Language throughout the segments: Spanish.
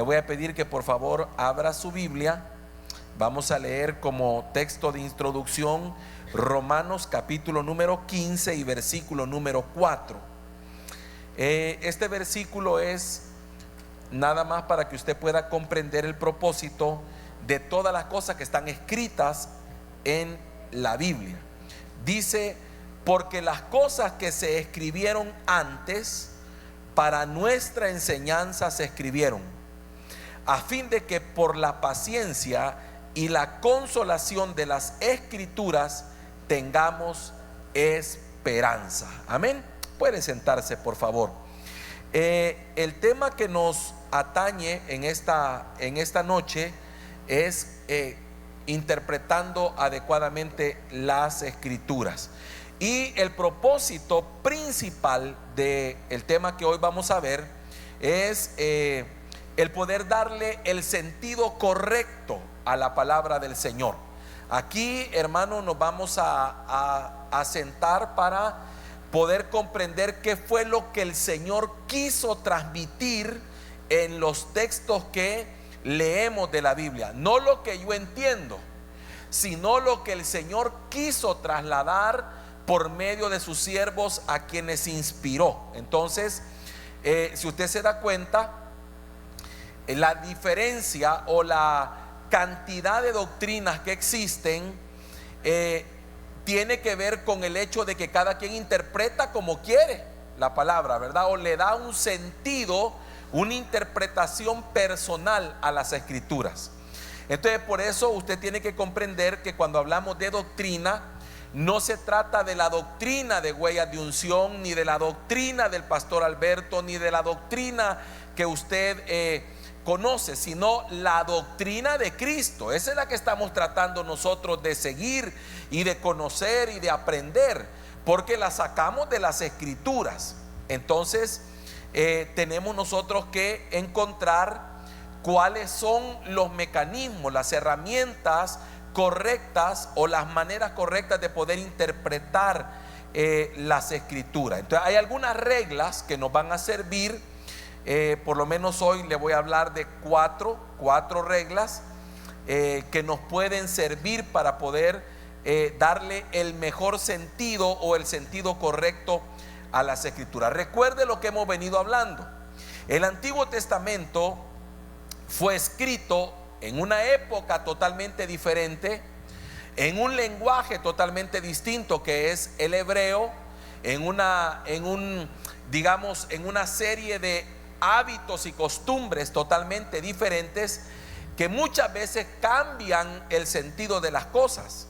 Le voy a pedir que por favor abra su Biblia. Vamos a leer como texto de introducción Romanos capítulo número 15 y versículo número 4. Este versículo es nada más para que usted pueda comprender el propósito de todas las cosas que están escritas en la Biblia. Dice: porque las cosas que se escribieron antes para nuestra enseñanza se escribieron, a fin de que por la paciencia y la consolación de las Escrituras tengamos esperanza. Amén. Puede sentarse, por favor. El tema que nos atañe en esta noche es interpretando adecuadamente las Escrituras. Y el propósito principal del tema que hoy vamos a ver es el poder darle el sentido correcto a la palabra del Señor. Aquí, hermano, nos vamos a sentar para poder comprender qué fue lo que el Señor quiso transmitir en los textos que leemos de la Biblia. No lo que yo entiendo, sino lo que el Señor quiso trasladar por medio de sus siervos a quienes inspiró. Entonces, si usted se da cuenta, la diferencia o la cantidad de doctrinas que existen tiene que ver con el hecho de que cada quien interpreta como quiere la palabra, ¿verdad? O le da un sentido, una interpretación personal a las Escrituras. Entonces, por eso usted tiene que comprender que cuando hablamos de doctrina, no se trata de la doctrina de Huellas de Unción, ni de la doctrina del pastor Alberto, ni de la doctrina que usted conoce, sino la doctrina de Cristo. Esa es la que estamos tratando nosotros de seguir y de conocer y de aprender, porque la sacamos de las Escrituras. Entonces tenemos nosotros que encontrar cuáles son los mecanismos, las herramientas correctas o las maneras correctas de poder interpretar las Escrituras. Entonces hay algunas reglas que nos van a servir. Por lo menos hoy le voy a hablar de cuatro reglas que nos pueden servir para poder darle el mejor sentido o el sentido correcto a las Escrituras. Recuerde lo que hemos venido hablando. El Antiguo Testamento fue escrito en una época totalmente diferente, en un lenguaje totalmente distinto que es el hebreo, en una serie de hábitos y costumbres totalmente diferentes que muchas veces cambian el sentido de las cosas.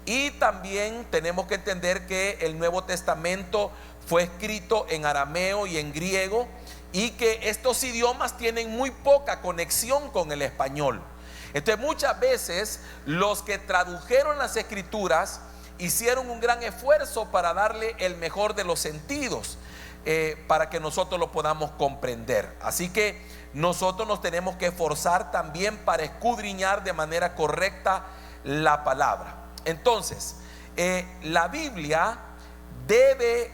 Y también tenemos que entender que el Nuevo Testamento fue escrito en arameo y en griego, y que estos idiomas tienen muy poca conexión con el español. Entonces muchas veces los que tradujeron las Escrituras hicieron un gran esfuerzo para darle el mejor de los sentidos, para que nosotros lo podamos comprender. Así que nosotros nos tenemos que esforzar también para escudriñar de manera correcta la palabra. Entonces, la Biblia debe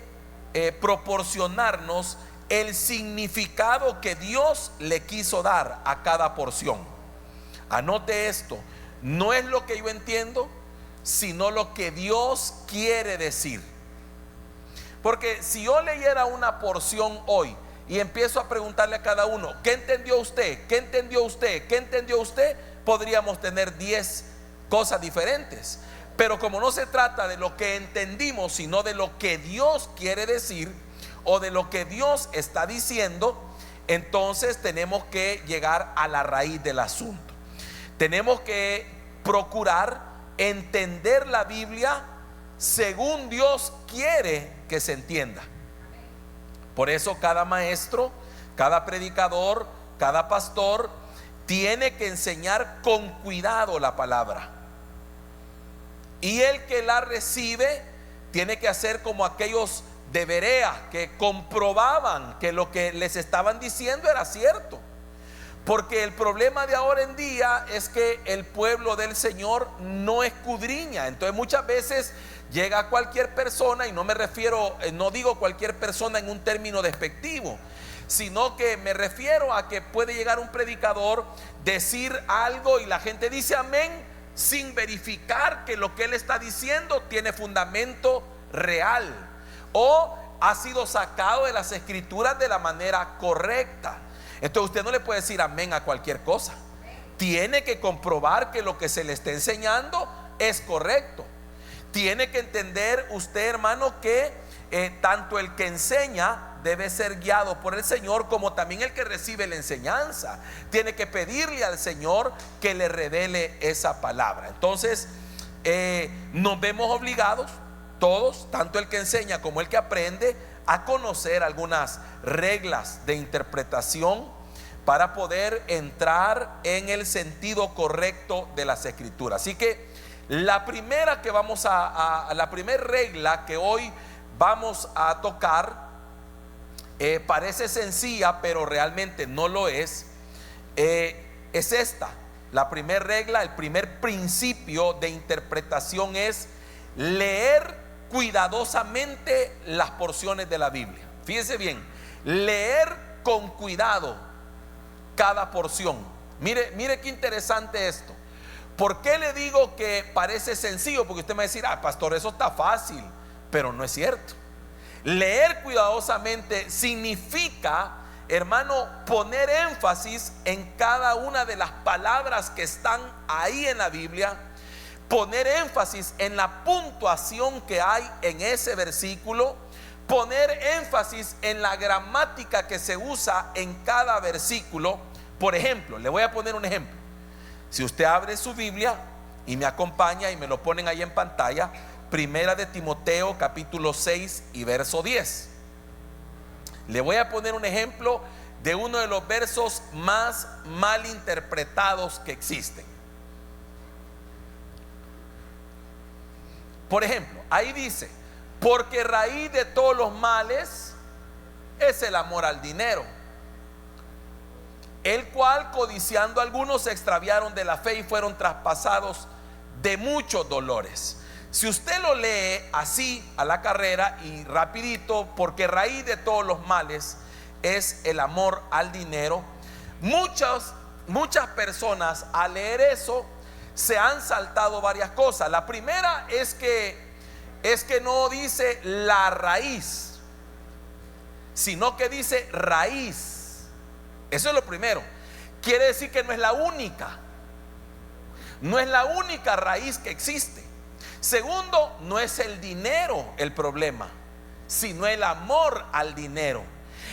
proporcionarnos el significado que Dios le quiso dar a cada porción. Anote esto: no es lo que yo entiendo, sino lo que Dios quiere decir. Porque si yo leyera una porción hoy y empiezo a preguntarle a cada uno: ¿qué entendió usted? ¿Qué entendió usted? ¿Qué entendió usted? Podríamos tener 10 cosas diferentes. Pero como no se trata de lo que entendimos, sino de lo que Dios quiere decir o de lo que Dios está diciendo, entonces tenemos que llegar a la raíz del asunto. Tenemos que procurar entender la Biblia según Dios quiere que se entienda. Por eso cada maestro, cada predicador, cada pastor tiene que enseñar con cuidado la palabra. Y el que la recibe tiene que hacer como aquellos de Berea, que comprobaban que lo que les estaban diciendo era cierto. Porque el problema de ahora en día es que el pueblo del Señor no escudriña. Entonces muchas veces llega cualquier persona, y no digo cualquier persona en un término despectivo, sino que me refiero a que puede llegar un predicador, decir algo y la gente dice amén sin verificar que lo que él está diciendo tiene fundamento real o ha sido sacado de las escrituras de la manera correcta. Entonces usted no le puede decir amén a cualquier cosa. Tiene que comprobar que lo que se le está enseñando es correcto. Tiene que entender usted, hermano, que tanto el que enseña debe ser guiado por el Señor, como también el que recibe la enseñanza tiene que pedirle al Señor que le revele esa palabra. Entonces nos vemos obligados todos, tanto el que enseña como el que aprende, a conocer algunas reglas de interpretación para poder entrar en el sentido correcto de las escrituras. Así que la primera la primera regla que hoy vamos a tocar parece sencilla, pero realmente no lo es esta. La primera regla, el primer principio de interpretación es leer cuidadosamente las porciones de la Biblia. Fíjese bien, leer con cuidado cada porción. Mire qué interesante esto. ¿Por qué le digo que parece sencillo? Porque usted me va a decir, pastor, eso está fácil, pero no es cierto. Leer cuidadosamente significa, hermano, poner énfasis en cada una de las palabras que están ahí en la Biblia, poner énfasis en la puntuación que hay en ese versículo, poner énfasis en la gramática que se usa en cada versículo. Por ejemplo, le voy a poner un ejemplo. Si usted abre su Biblia y me acompaña y me lo ponen ahí en pantalla, Primera de Timoteo capítulo 6 y verso 10. Le voy a poner un ejemplo de uno de los versos más mal interpretados que existen. Por ejemplo, ahí dice: porque raíz de todos los males es el amor al dinero, el cual codiciando algunos se extraviaron de la fe y fueron traspasados de muchos dolores. Si usted lo lee así a la carrera y rapidito, porque raíz de todos los males es el amor al dinero, muchas personas al leer eso se han saltado varias cosas. La primera es que no dice la raíz, sino que dice raíz. Eso es lo primero. Quiere decir que no es la única raíz que existe. Segundo, no es el dinero el problema, sino el amor al dinero.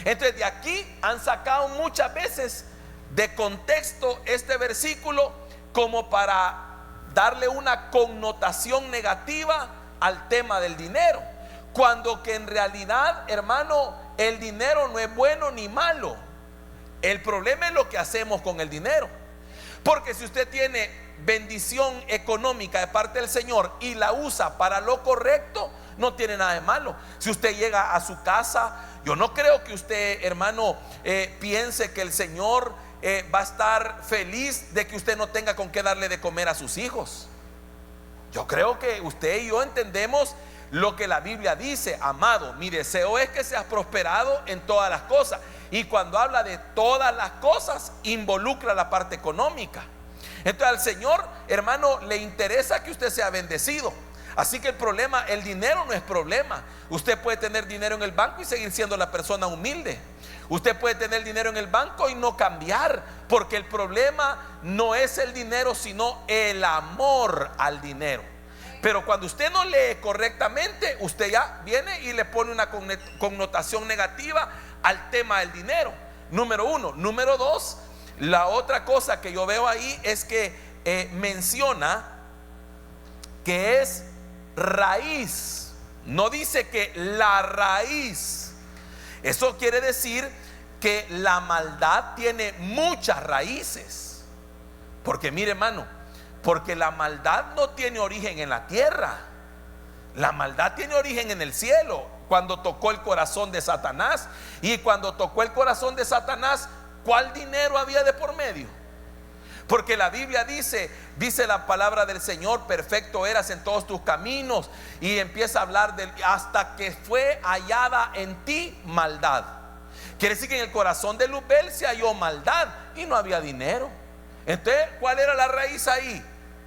Entonces de aquí han sacado muchas veces de contexto este versículo como para darle una connotación negativa al tema del dinero, cuando que en realidad, hermano, el dinero no es bueno ni malo. El problema es lo que hacemos con el dinero. Porque si usted tiene bendición económica de parte del Señor y la usa para lo correcto, no tiene nada de malo. Si usted llega a su casa, yo no creo que usted, hermano, piense que el Señor va a estar feliz de que usted no tenga con qué darle de comer a sus hijos. Yo creo que usted y yo entendemos lo que la Biblia dice: amado, mi deseo es que seas prosperado en todas las cosas. Y cuando habla de todas las cosas, involucra la parte económica. Entonces al Señor, hermano, le interesa que usted sea bendecido. Así que el dinero no es problema. Usted puede tener dinero en el banco y seguir siendo la persona humilde. Usted puede tener dinero en el banco y no cambiar, porque el problema no es el dinero, sino el amor al dinero. Pero cuando usted no lee correctamente, usted ya viene y le pone una connotación negativa al tema del dinero. Número uno. Número dos, la otra cosa que yo veo ahí es que menciona que es raíz. No dice que la raíz. Eso quiere decir que la maldad tiene muchas raíces. Porque mire, hermano, porque la maldad no tiene origen en la tierra. La maldad tiene origen en el cielo, cuando tocó el corazón de Satanás. Y cuando tocó el corazón de Satanás, ¿cuál dinero había de por medio? Porque la Biblia dice la palabra del Señor: perfecto eras en todos tus caminos. Y empieza a hablar hasta que fue hallada en ti maldad. Quiere decir que en el corazón de Luzbel se halló maldad y no había dinero. Entonces, ¿cuál era la raíz ahí?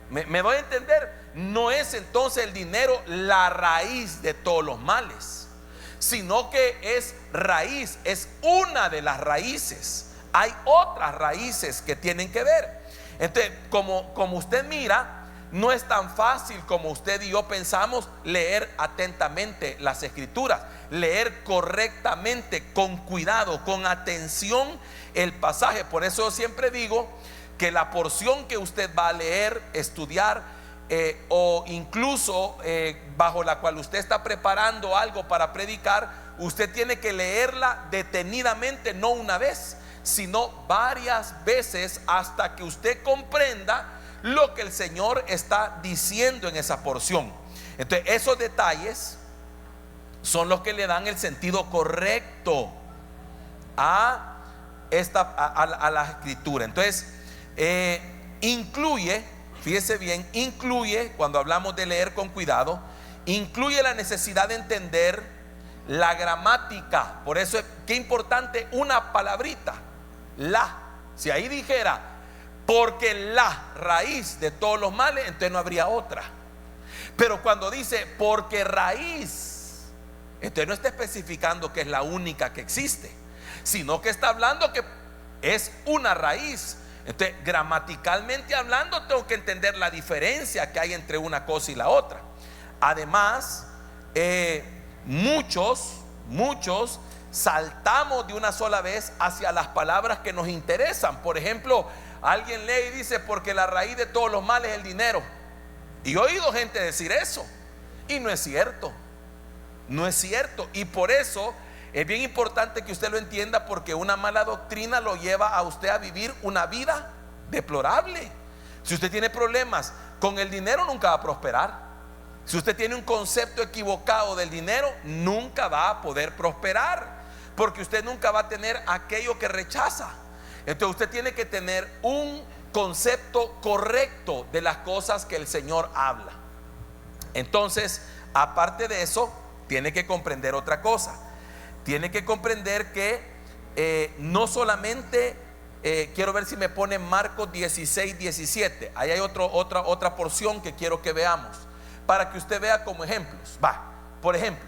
¿Me voy a entender? No es entonces el dinero la raíz de todos los males, sino que es raíz, es una de las raíces. Hay otras raíces que tienen que ver. Entonces, como usted mira, no es tan fácil como usted y yo pensamos leer atentamente las escrituras, leer correctamente, con cuidado, con atención el pasaje. Por eso yo siempre digo que la porción que usted va a leer, estudiar, o incluso bajo la cual usted está preparando algo para predicar, usted tiene que leerla detenidamente, no una vez, sino varias veces, hasta que usted comprenda lo que el Señor está diciendo en esa porción. Entonces, esos detalles son los que le dan el sentido correcto a la escritura. Entonces, incluye, fíjese bien, incluye, cuando hablamos de leer con cuidado, incluye la necesidad de entender la gramática. Por eso es que importante una palabrita, la. Si ahí dijera porque la raíz de todos los males, entonces no habría otra. Pero cuando dice porque raíz, entonces no está especificando que es la única que existe, sino que está hablando que es una raíz. Entonces, gramaticalmente hablando, tengo que entender la diferencia que hay entre una cosa y la otra. Además, muchos saltamos de una sola vez hacia las palabras que nos interesan. Por ejemplo, alguien lee y dice porque la raíz de todos los males es el dinero. Y he oído gente decir eso, y no es cierto. No es cierto. Y por eso es bien importante que usted lo entienda, porque una mala doctrina lo lleva a usted a vivir una vida deplorable. Si usted tiene problemas con el dinero, nunca va a prosperar. Si usted tiene un concepto equivocado del dinero, nunca va a poder prosperar, porque usted nunca va a tener aquello que rechaza. Entonces usted tiene que tener un concepto correcto de las cosas que el Señor habla. Entonces, aparte de eso, tiene que comprender otra cosa. Tiene que comprender que no solamente, quiero ver si me pone Marcos 16, 17. Ahí hay otra porción que quiero que veamos, para que usted vea como ejemplos. Por ejemplo,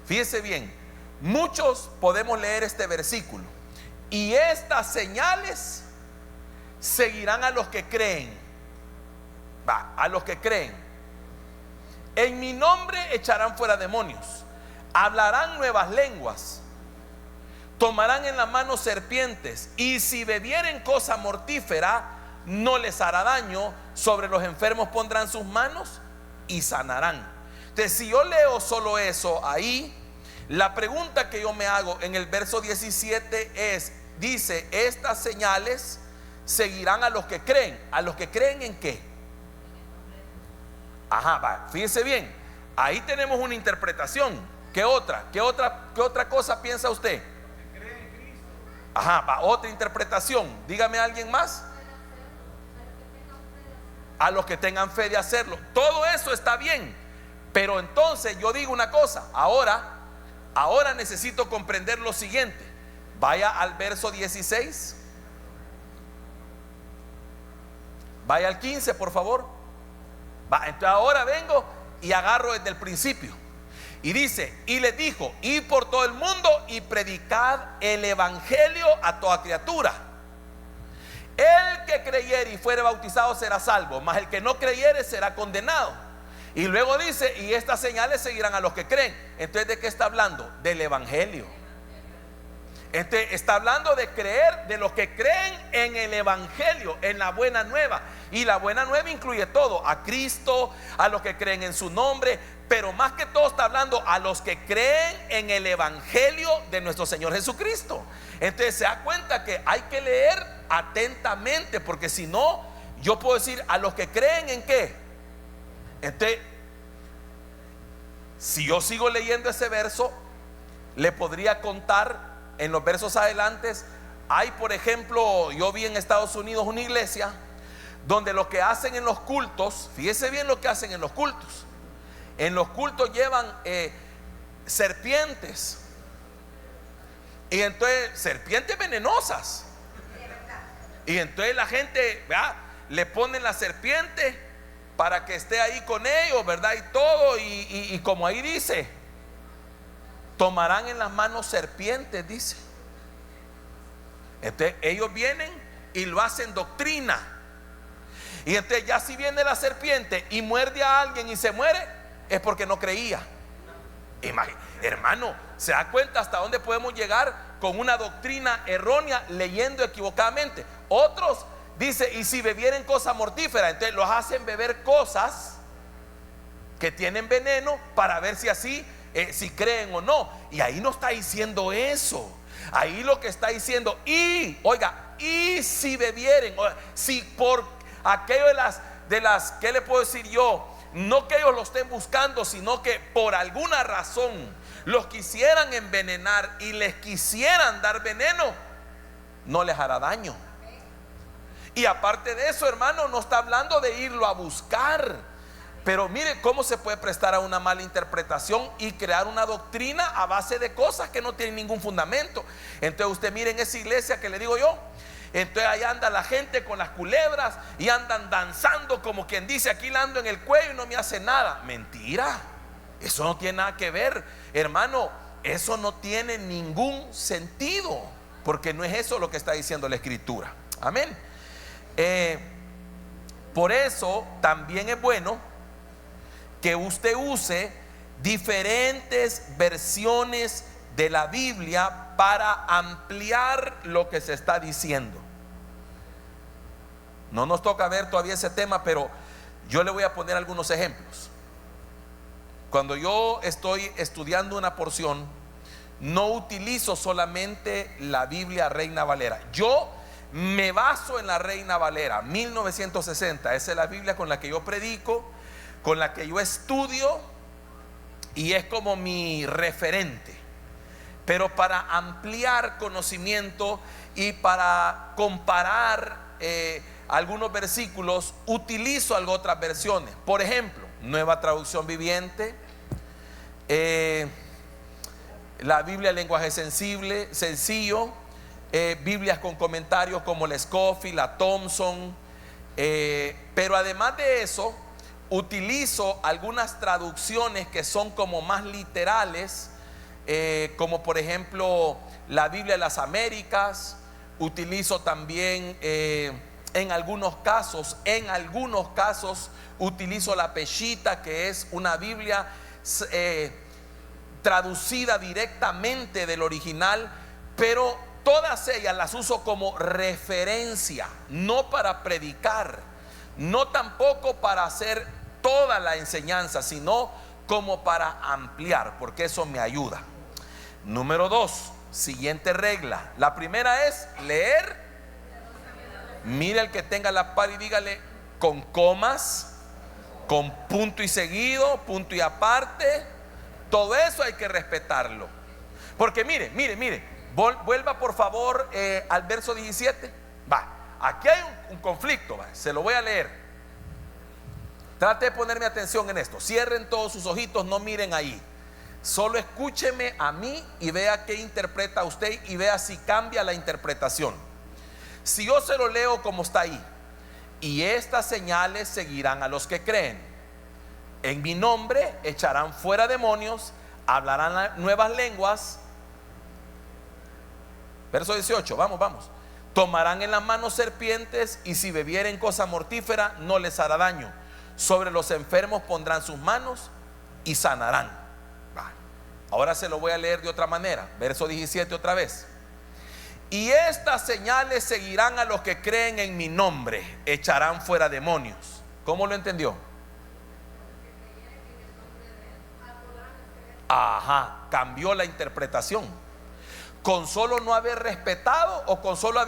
fíjese bien, muchos podemos leer este versículo: y estas señales seguirán a los que creen. A los que creen. En mi nombre echarán fuera demonios, hablarán nuevas lenguas, tomarán en la mano serpientes, y si bebieren cosa mortífera no les hará daño, sobre los enfermos pondrán sus manos y sanarán. Entonces, si yo leo solo eso ahí, la pregunta que yo me hago en el verso 17 es, dice, estas señales seguirán a los que creen. ¿A los que creen en qué? Fíjese bien, ahí tenemos una interpretación. ¿Qué otra cosa piensa usted? Otra interpretación. Dígame alguien más. A los que tengan fe de hacerlo. Todo eso está bien, pero entonces yo digo una cosa. Ahora necesito comprender lo siguiente. Vaya al verso 16. Vaya al 15, por favor. Entonces ahora vengo y agarro desde el principio. Y dice, y les dijo, id por todo el mundo y predicad el evangelio a toda criatura. El que creyere y fuere bautizado será salvo, mas el que no creyere será condenado. Y luego dice, y estas señales seguirán a los que creen. Entonces, ¿de qué está hablando? Del evangelio. Está hablando de creer, de los que creen en el evangelio, en la buena nueva. Y la buena nueva incluye todo: a Cristo, a los que creen en su nombre, pero más que todo está hablando a los que creen en el evangelio de nuestro Señor Jesucristo. Entonces se da cuenta que hay que leer atentamente, porque si no, yo puedo decir a los que creen en qué. Entonces, si yo sigo leyendo ese verso, le podría contar en los versos adelantes. Hay, por ejemplo, yo vi en Estados Unidos una iglesia donde lo que hacen en los cultos, fíjese bien lo que hacen en los cultos. En los cultos llevan serpientes Y entonces, serpientes venenosas. Y entonces la gente, ¿verdad?, le ponen la serpiente para que esté ahí con ellos, ¿verdad? Y todo, y como ahí dice, tomarán en las manos serpientes, dice. Entonces ellos vienen y lo hacen doctrina. Y entonces ya si viene la serpiente y muerde a alguien y se muere, es porque no creía. Hermano, ¿se da cuenta hasta dónde podemos llegar con una doctrina errónea, leyendo equivocadamente? Otros dice, y si bebieren cosas mortíferas, entonces los hacen beber cosas que tienen veneno para ver si así, si creen o no. Y ahí no está diciendo eso. Ahí lo que está diciendo, y si bebieren, si por aquello de las, ¿qué le puedo decir yo? No que ellos lo estén buscando, sino que por alguna razón los quisieran envenenar y les quisieran dar veneno, no les hará daño. Y aparte de eso, hermano, no está hablando de irlo a buscar. Pero mire cómo se puede prestar a una mala interpretación y crear una doctrina a base de cosas que no tienen ningún fundamento. Entonces usted mire en esa iglesia que le digo yo, entonces ahí anda la gente con las culebras y andan danzando como quien dice, aquí la ando en el cuello y no me hace nada. Mentira, eso no tiene nada que ver, hermano. Eso no tiene ningún sentido, porque no es eso lo que está diciendo la escritura. Amén. Por eso también es bueno que usted use diferentes versiones de la Biblia para ampliar lo que se está diciendo. No nos toca ver todavía ese tema, pero yo le voy a poner algunos ejemplos. Cuando yo estoy estudiando una porción, no utilizo solamente la Biblia Reina Valera. Yo me baso en la Reina Valera 1960. Esa es la Biblia con la que yo predico, con la que yo estudio, y es como mi referente. Pero para ampliar conocimiento y para comparar algunos versículos, utilizo otras versiones. Por ejemplo, Nueva Traducción Viviente, la Biblia Lenguaje Sencillo, Biblias con comentarios como la Scofield, la Thompson. Pero además de eso, utilizo algunas traducciones que son como más literales, como por ejemplo la Biblia de las Américas. Utilizo también en algunos casos utilizo la Peshitta, que es una Biblia traducida directamente del original, pero todas ellas las uso como referencia, no para predicar, no tampoco para hacer toda la enseñanza, sino como para ampliar, porque eso me ayuda. Número 2, siguiente regla. La primera es leer. Mire el que tenga la par y dígale con comas, con punto y seguido, punto y aparte. Todo eso hay que respetarlo. Porque mire, vuelva por favor al verso 17. Aquí hay un conflicto, se lo voy a leer. Trate de ponerme atención en esto. Cierren todos sus ojitos, no miren ahí. Solo escúcheme a mí y vea qué interpreta usted y vea si cambia la interpretación. Si yo se lo leo como está ahí: y estas señales seguirán a los que creen. En mi nombre echarán fuera demonios, hablarán nuevas lenguas. Verso 18, vamos. Tomarán en las manos serpientes, y si bebieren cosa mortífera no les hará daño. Sobre los enfermos pondrán sus manos y sanarán. Ahora se lo voy a leer de otra manera. Verso 17 otra vez. Y estas señales seguirán a los que creen en mi nombre, echarán fuera demonios. ¿Cómo lo entendió? Cambió la interpretación. Con solo no haber respetado, o con solo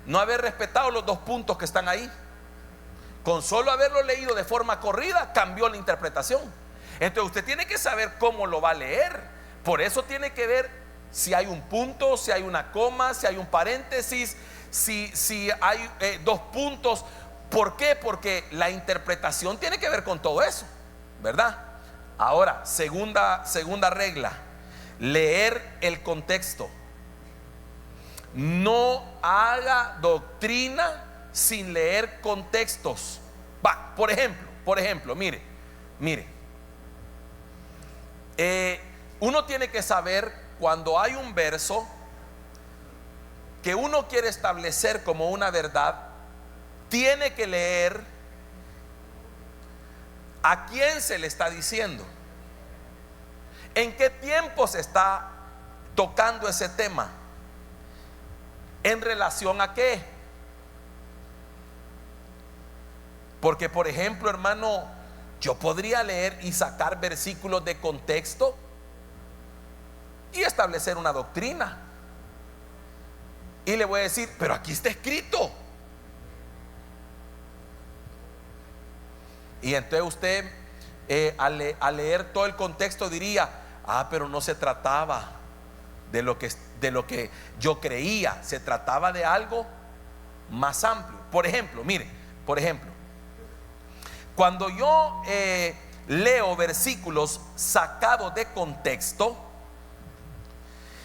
no haber respetado los dos puntos que están ahí, con solo haberlo leído de forma corrida, cambió la interpretación. Entonces usted tiene que saber cómo lo va a leer. Por eso tiene que ver si hay un punto, si hay una coma, si hay un paréntesis, si hay dos puntos. ¿Por qué? Porque la interpretación tiene que ver con todo eso, ¿verdad? Ahora, segunda regla: leer el contexto. No haga doctrina sin leer contextos. Por ejemplo, mire, uno tiene que saber cuando hay un verso que uno quiere establecer como una verdad, tiene que leer a quién se le está diciendo, en qué tiempo se está tocando ese tema, en relación a qué. Porque, por ejemplo, hermano, yo podría leer y sacar versículos de contexto y establecer una doctrina. Y le voy a decir, pero aquí está escrito. Y entonces usted, al leer todo el contexto, diría: pero no se trataba de lo que yo creía, se trataba de algo más amplio. Por ejemplo, cuando yo leo versículos sacados de contexto,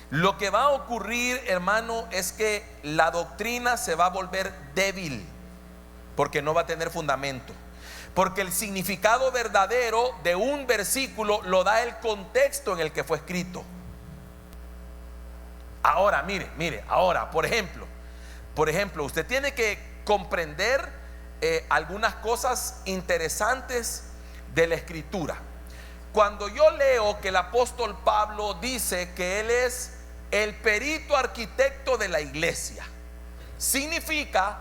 lo que va a ocurrir, hermano, es que la doctrina se va a volver débil, porque no va a tener fundamento. Porque el significado verdadero de un versículo lo da el contexto en el que fue escrito. Ahora, ahora, por ejemplo, usted tiene que comprender algunas cosas interesantes de la escritura. Cuando yo leo que el apóstol Pablo dice que él es el perito arquitecto de la iglesia, significa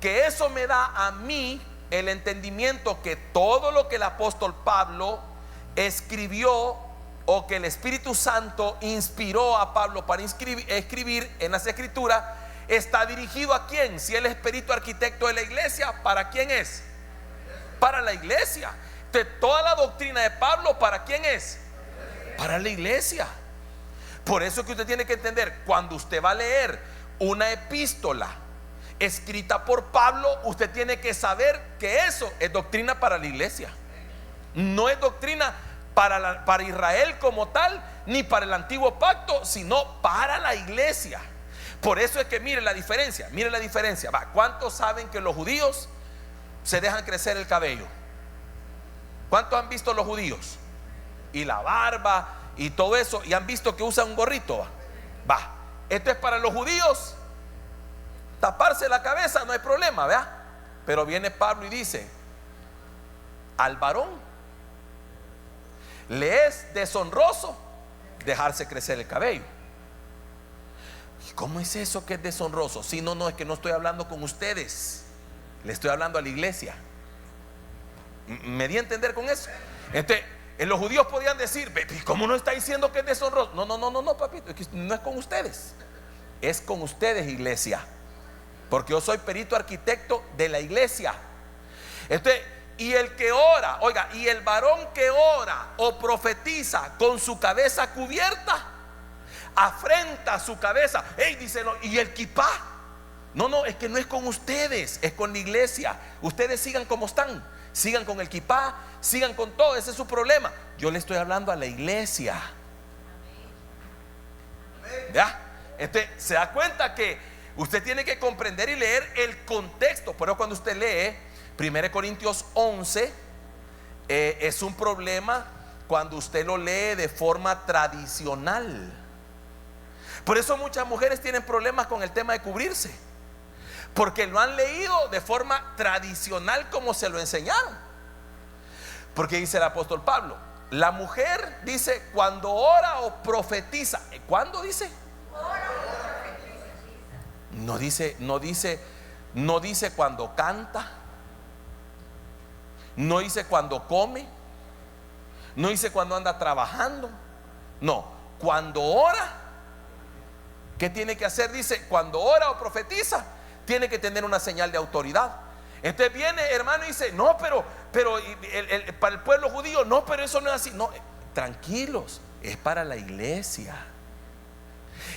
que eso me da a mí el entendimiento que todo lo que el apóstol Pablo escribió, o que el Espíritu Santo inspiró a Pablo para escribir en las escrituras, está dirigido a quién. Si él es perito arquitecto de la iglesia, ¿para quién es? Para la iglesia. Entonces, toda la doctrina de Pablo, ¿para quién es? Para la iglesia. Por eso que usted tiene que entender, cuando usted va a leer una epístola escrita por Pablo, usted tiene que saber que eso es doctrina para la iglesia. No es doctrina para Israel como tal, ni para el antiguo pacto, sino para la iglesia. Por eso es que mire la diferencia. ¿Cuántos saben que los judíos se dejan crecer el cabello? ¿Cuántos han visto los judíos? Y la barba y todo eso, y han visto que usan un gorrito. Esto es para los judíos. Taparse la cabeza no hay problema, ¿verdad? Pero viene Pablo y dice: al varón le es deshonroso dejarse crecer el cabello. ¿Y cómo es eso que es deshonroso? Si no, es que no estoy hablando con ustedes, le estoy hablando a la iglesia. ¿Me di a entender con eso? Entonces, los judíos podían decir: ¿cómo no está diciendo que es deshonroso? No, papito, es que no es con ustedes, es con ustedes, iglesia. Porque yo soy perito arquitecto de la iglesia. Entonces, y el que ora, oiga, y el varón que ora o profetiza con su cabeza cubierta, afrenta su cabeza. Dice, no, y el kipá. No, es que no es con ustedes, es con la iglesia. Ustedes sigan como están, sigan con el kipá, sigan con todo, ese es su problema. Yo le estoy hablando a la iglesia. ¿Ya? Entonces, se da cuenta que usted tiene que comprender y leer el contexto. Pero cuando usted lee 1 Corintios 11, es un problema cuando usted lo lee de forma tradicional. Por eso muchas mujeres tienen problemas con el tema de cubrirse, porque lo han leído de forma tradicional como se lo enseñaron. Porque dice el apóstol Pablo, la mujer dice cuando ora o profetiza. ¿Cuándo dice? No dice cuando canta, no dice cuando come, no dice cuando anda trabajando. No, cuando ora, ¿qué tiene que hacer? Dice, cuando ora o profetiza, tiene que tener una señal de autoridad. Entonces viene, hermano, y dice, no, pero para el pueblo judío, no, pero eso no es así. No, tranquilos, es para la iglesia.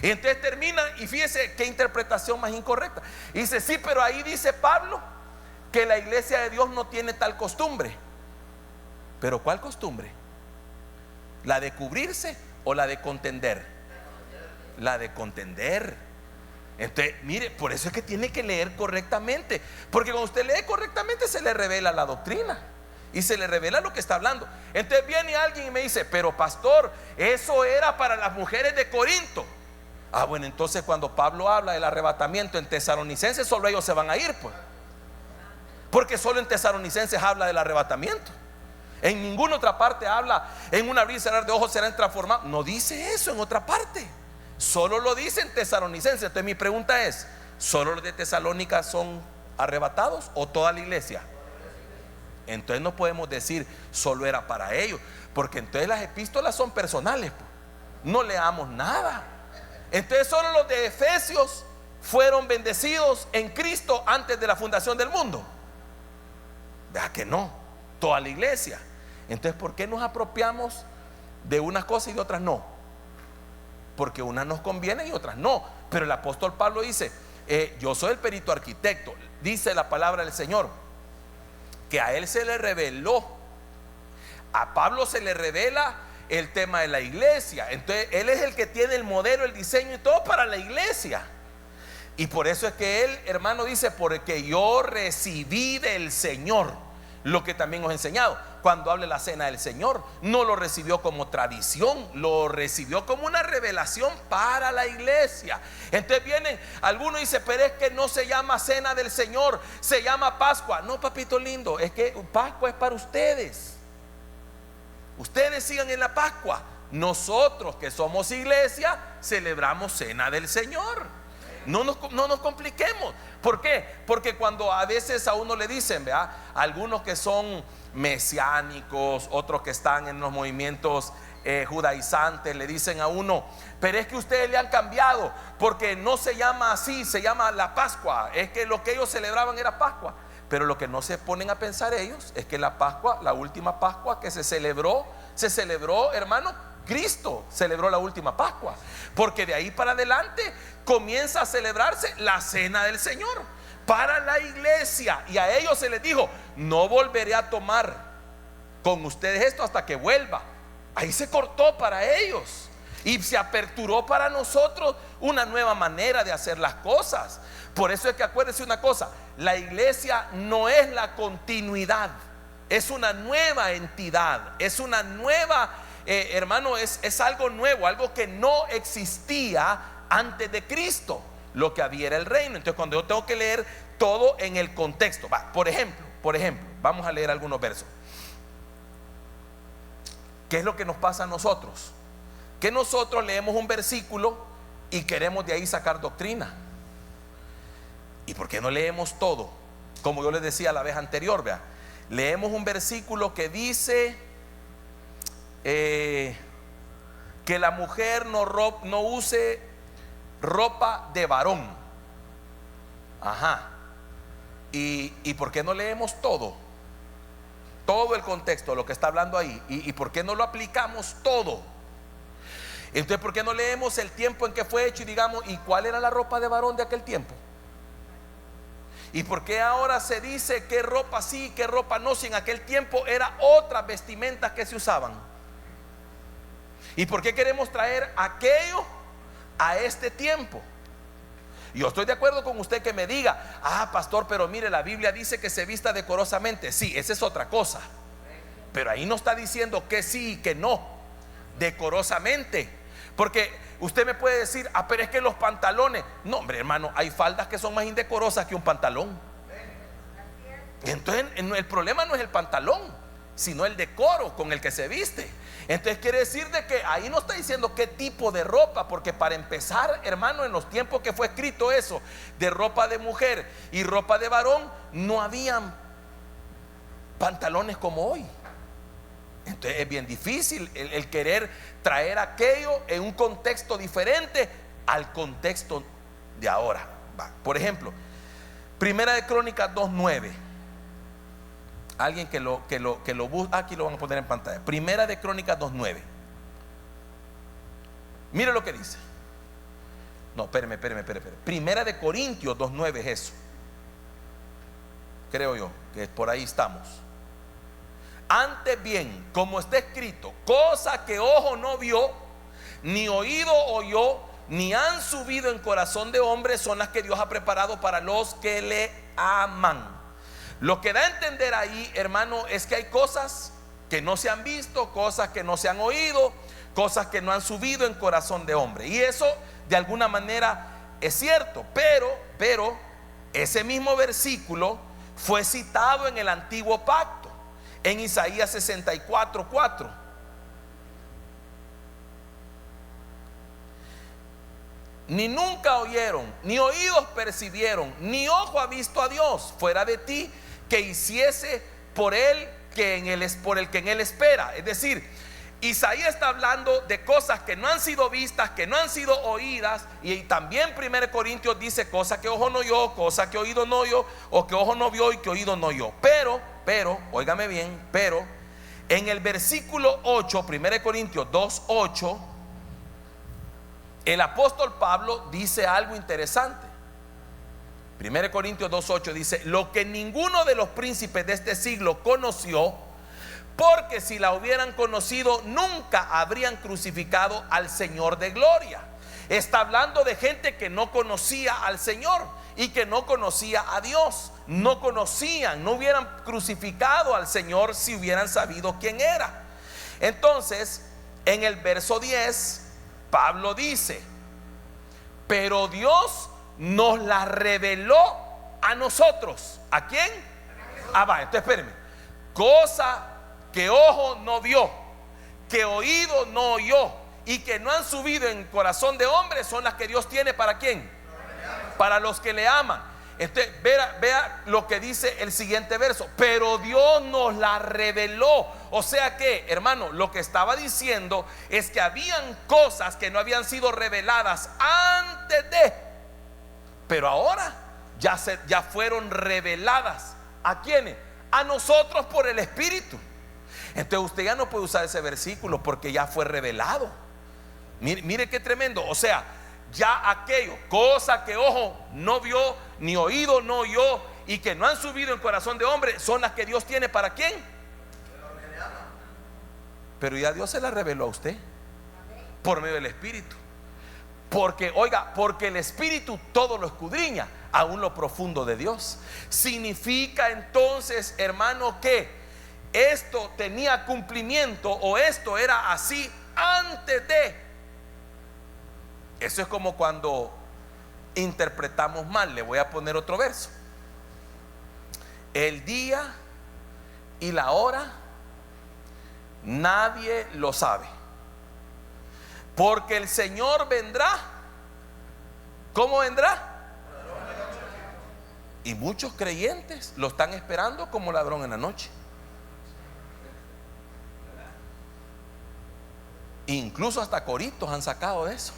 Y entonces termina, y fíjese qué interpretación más incorrecta. Y dice, sí, pero ahí dice Pablo que la iglesia de Dios no tiene tal costumbre. ¿Pero cuál costumbre? ¿La de cubrirse o la de contender? La de contender. Entonces, mire, por eso es que tiene que leer correctamente, porque cuando usted lee correctamente se le revela la doctrina y se le revela lo que está hablando. Entonces viene alguien y me dice: pero pastor, eso era para las mujeres de Corinto. Ah, bueno, entonces cuando Pablo habla del arrebatamiento en Tesalonicenses, solo ellos se van a ir, pues, porque solo en Tesalonicenses habla del arrebatamiento. En ninguna otra parte habla: en un abrir y cerrar de ojos serán transformados. No dice eso en otra parte, solo lo dice en Tesalonicenses. Entonces mi pregunta es: ¿solo los de Tesalónica son arrebatados o toda la iglesia? Entonces no podemos decir solo era para ellos, porque entonces las epístolas son personales, pues. No leamos nada. Entonces solo los de Efesios fueron bendecidos en Cristo antes de la fundación del mundo. Vea que no, toda la iglesia. Entonces, ¿por qué nos apropiamos de unas cosas y de otras no? Porque unas nos convienen y otras no. Pero el apóstol Pablo dice: yo soy el perito arquitecto. Dice la palabra del Señor que a él se le reveló, a Pablo se le revela el tema de la iglesia. Entonces él es el que tiene el modelo, el diseño y todo para la iglesia. Y por eso es que él, hermano, dice: porque yo recibí del Señor lo que también os he enseñado. Cuando hable la cena del Señor, no lo recibió como tradición, lo recibió como una revelación para la iglesia. Entonces vienen algunos y dicen: pero es que no se llama cena del Señor, se llama Pascua. No, papito lindo, es que Pascua es para ustedes. Ustedes sigan en la Pascua. Nosotros que somos iglesia celebramos cena del Señor. No nos compliquemos. ¿Por qué? Porque cuando a veces a uno le dicen, ¿verdad?, algunos que son mesiánicos, otros que están en los movimientos judaizantes, le dicen a uno: pero es que ustedes le han cambiado, porque no se llama así, se llama la Pascua. Es que lo que ellos celebraban era Pascua. Pero lo que no se ponen a pensar ellos es que la Pascua, la última Pascua que se celebró, hermano, Cristo celebró la última Pascua, porque de ahí para adelante comienza a celebrarse la cena del Señor para la iglesia. Y a ellos se les dijo: no volveré a tomar con ustedes esto hasta que vuelva. Ahí se cortó para ellos y se aperturó para nosotros una nueva manera de hacer las cosas. Por eso es que acuérdense una cosa: la iglesia no es la continuidad, es una nueva entidad, es una nueva hermano, es algo nuevo, algo que no existía antes de Cristo. Lo que había era el reino. Entonces, cuando yo tengo que leer todo en el contexto, por ejemplo, vamos a leer algunos versos. ¿Qué es lo que nos pasa a nosotros? Que nosotros leemos un versículo y queremos de ahí sacar doctrina. ¿Y por qué no leemos todo? Como yo les decía la vez anterior, vea, leemos un versículo que dice que la mujer no use ropa de varón. Ajá. ¿Y por qué no leemos todo el contexto, lo que está hablando ahí? ¿Y por qué no lo aplicamos todo? Entonces, ¿por qué no leemos el tiempo en que fue hecho y digamos: ¿y cuál era la ropa de varón de aquel tiempo? ¿Y por qué ahora se dice qué ropa sí, qué ropa no, si en aquel tiempo era otras vestimentas que se usaban? ¿Y por qué queremos traer aquello a este tiempo? Yo estoy de acuerdo con usted que me diga: ah, pastor, pero mire, la Biblia dice que se vista decorosamente. Sí, esa es otra cosa, pero ahí no está diciendo que sí y que no, decorosamente. Porque usted me puede decir: ah, pero es que los pantalones. No, hombre, hermano, hay faldas que son más indecorosas que un pantalón. Entonces el problema no es el pantalón, sino el decoro con el que se viste. Entonces quiere decir de que ahí no está diciendo qué tipo de ropa, porque para empezar, hermano, en los tiempos que fue escrito eso de ropa de mujer y ropa de varón, no habían pantalones como hoy. Entonces es bien difícil el querer traer aquello en un contexto diferente al contexto de ahora. Por ejemplo, Primera de Crónicas 2:9. Alguien que lo busque, aquí lo van a poner en pantalla. Primera de Crónicas 2:9. Mire lo que dice. No, espéreme. Primera de Corintios 2:9 es eso. Creo yo que por ahí estamos. Antes bien, como está escrito: cosa que ojo no vio, ni oído oyó, ni han subido en corazón de hombre son las que Dios ha preparado para los que le aman. Lo que da a entender ahí, hermano, es que hay cosas que no se han visto, cosas que no se han oído, cosas que no han subido en corazón de hombre. Y eso de alguna manera es cierto, pero ese mismo versículo fue citado en el antiguo pacto, en Isaías 64:4. Ni nunca oyeron, ni oídos percibieron, ni ojo ha visto a Dios fuera de ti, que hiciese por él por el que en él espera. Es decir, Isaías está hablando de cosas que no han sido vistas, que no han sido oídas. Y también 1 Corintios dice cosas que ojo no oyó, cosas que oído no oyó, o que ojo no vio y que oído no oyó. Pero, óigame bien, pero en el versículo 8, 1 Corintios 2:8, el apóstol Pablo dice algo interesante. 1 Corintios 2:8 dice: lo que ninguno de los príncipes de este siglo conoció, porque si la hubieran conocido nunca habrían crucificado al Señor de gloria. Está hablando de gente que no conocía al Señor y que no conocía a Dios. No conocían, no hubieran crucificado al Señor si hubieran sabido quién era. Entonces, en el verso 10, Pablo dice: pero Dios nos la reveló a nosotros. ¿A quién? Va, entonces espérenme. Cosa que ojo no vio, que oído no oyó y que no han subido en corazón de hombre son las que Dios tiene. ¿Para quién? Para los que le aman. Entonces vea lo que dice el siguiente verso: pero Dios nos la reveló. O sea que, hermano, lo que estaba diciendo es que habían cosas que no habían sido reveladas antes de, pero ahora ya fueron reveladas. ¿A quiénes? A nosotros por el Espíritu. Entonces usted ya no puede usar ese versículo porque ya fue revelado. Mire qué tremendo. O sea, ya aquello, cosa que ojo no vio, ni oído no oyó, y que no han subido en corazón de hombre, son las que Dios tiene. ¿Para quién? Pero ya Dios se la reveló a usted por medio del Espíritu. Porque, oiga, porque el Espíritu todo lo escudriña, aún lo profundo de Dios. Significa entonces, hermano, que esto tenía cumplimiento, o esto era así antes de. Eso es como cuando interpretamos mal. Le voy a poner otro verso: el día y la hora nadie lo sabe, porque el Señor vendrá. ¿Cómo vendrá? Y muchos creyentes lo están esperando como ladrón en la noche. Incluso hasta coritos han sacado de eso.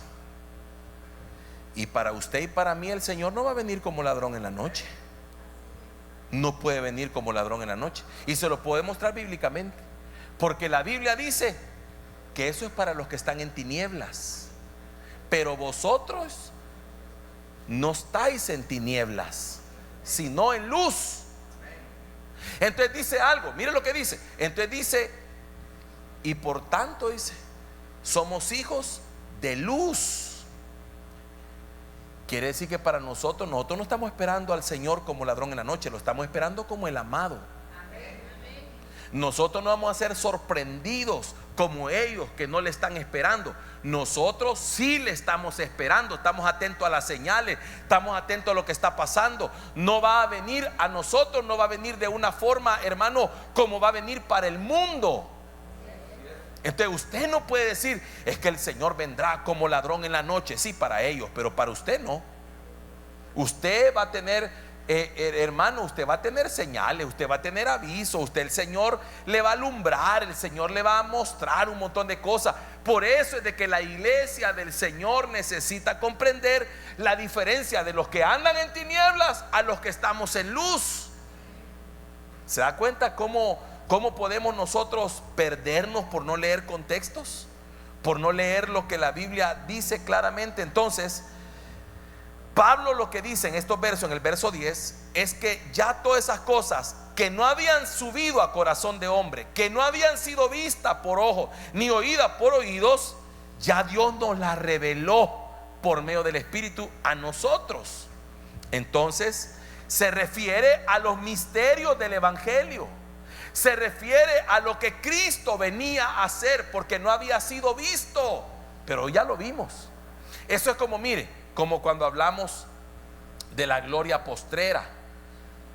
Y para usted y para mí el Señor no va a venir como ladrón en la noche. No puede venir como ladrón en la noche. Y se lo puedo mostrar bíblicamente, porque la Biblia dice que eso es para los que están en tinieblas. Pero vosotros no estáis en tinieblas, sino en luz. Entonces dice algo, mire lo que dice. Entonces dice: y por tanto, dice, somos hijos de luz. Quiere decir que para nosotros no estamos esperando al Señor como ladrón en la noche, lo estamos esperando como el amado. Nosotros no vamos a ser sorprendidos como ellos que no le están esperando. Nosotros sí le estamos esperando. Estamos atentos a las señales, estamos atentos a lo que está pasando. No va a venir a nosotros, no va a venir de una forma, hermano, como va a venir para el mundo. Entonces usted no puede decir: es que el Señor vendrá como ladrón en la noche. Sí, para ellos, pero para usted no. Usted va a tener, hermano, usted va a tener señales, usted va a tener aviso. Usted, el Señor le va a alumbrar, el Señor le va a mostrar un montón de cosas. Por eso es de que la iglesia del Señor necesita comprender la diferencia de los que andan en tinieblas a los que estamos en luz. ¿Se da cuenta cómo podemos nosotros perdernos por no leer contextos? Por no leer lo que la Biblia dice claramente. Entonces, Pablo lo que dice en estos versos, en el verso 10, es que ya todas esas cosas que no habían subido a corazón de hombre, que no habían sido vistas por ojo, ni oídas por oídos, ya Dios nos las reveló por medio del Espíritu a nosotros. Entonces se refiere a los misterios del Evangelio, se refiere a lo que Cristo venía a hacer, porque no había sido visto, pero ya lo vimos. Eso es como, mire, como cuando hablamos de la gloria postrera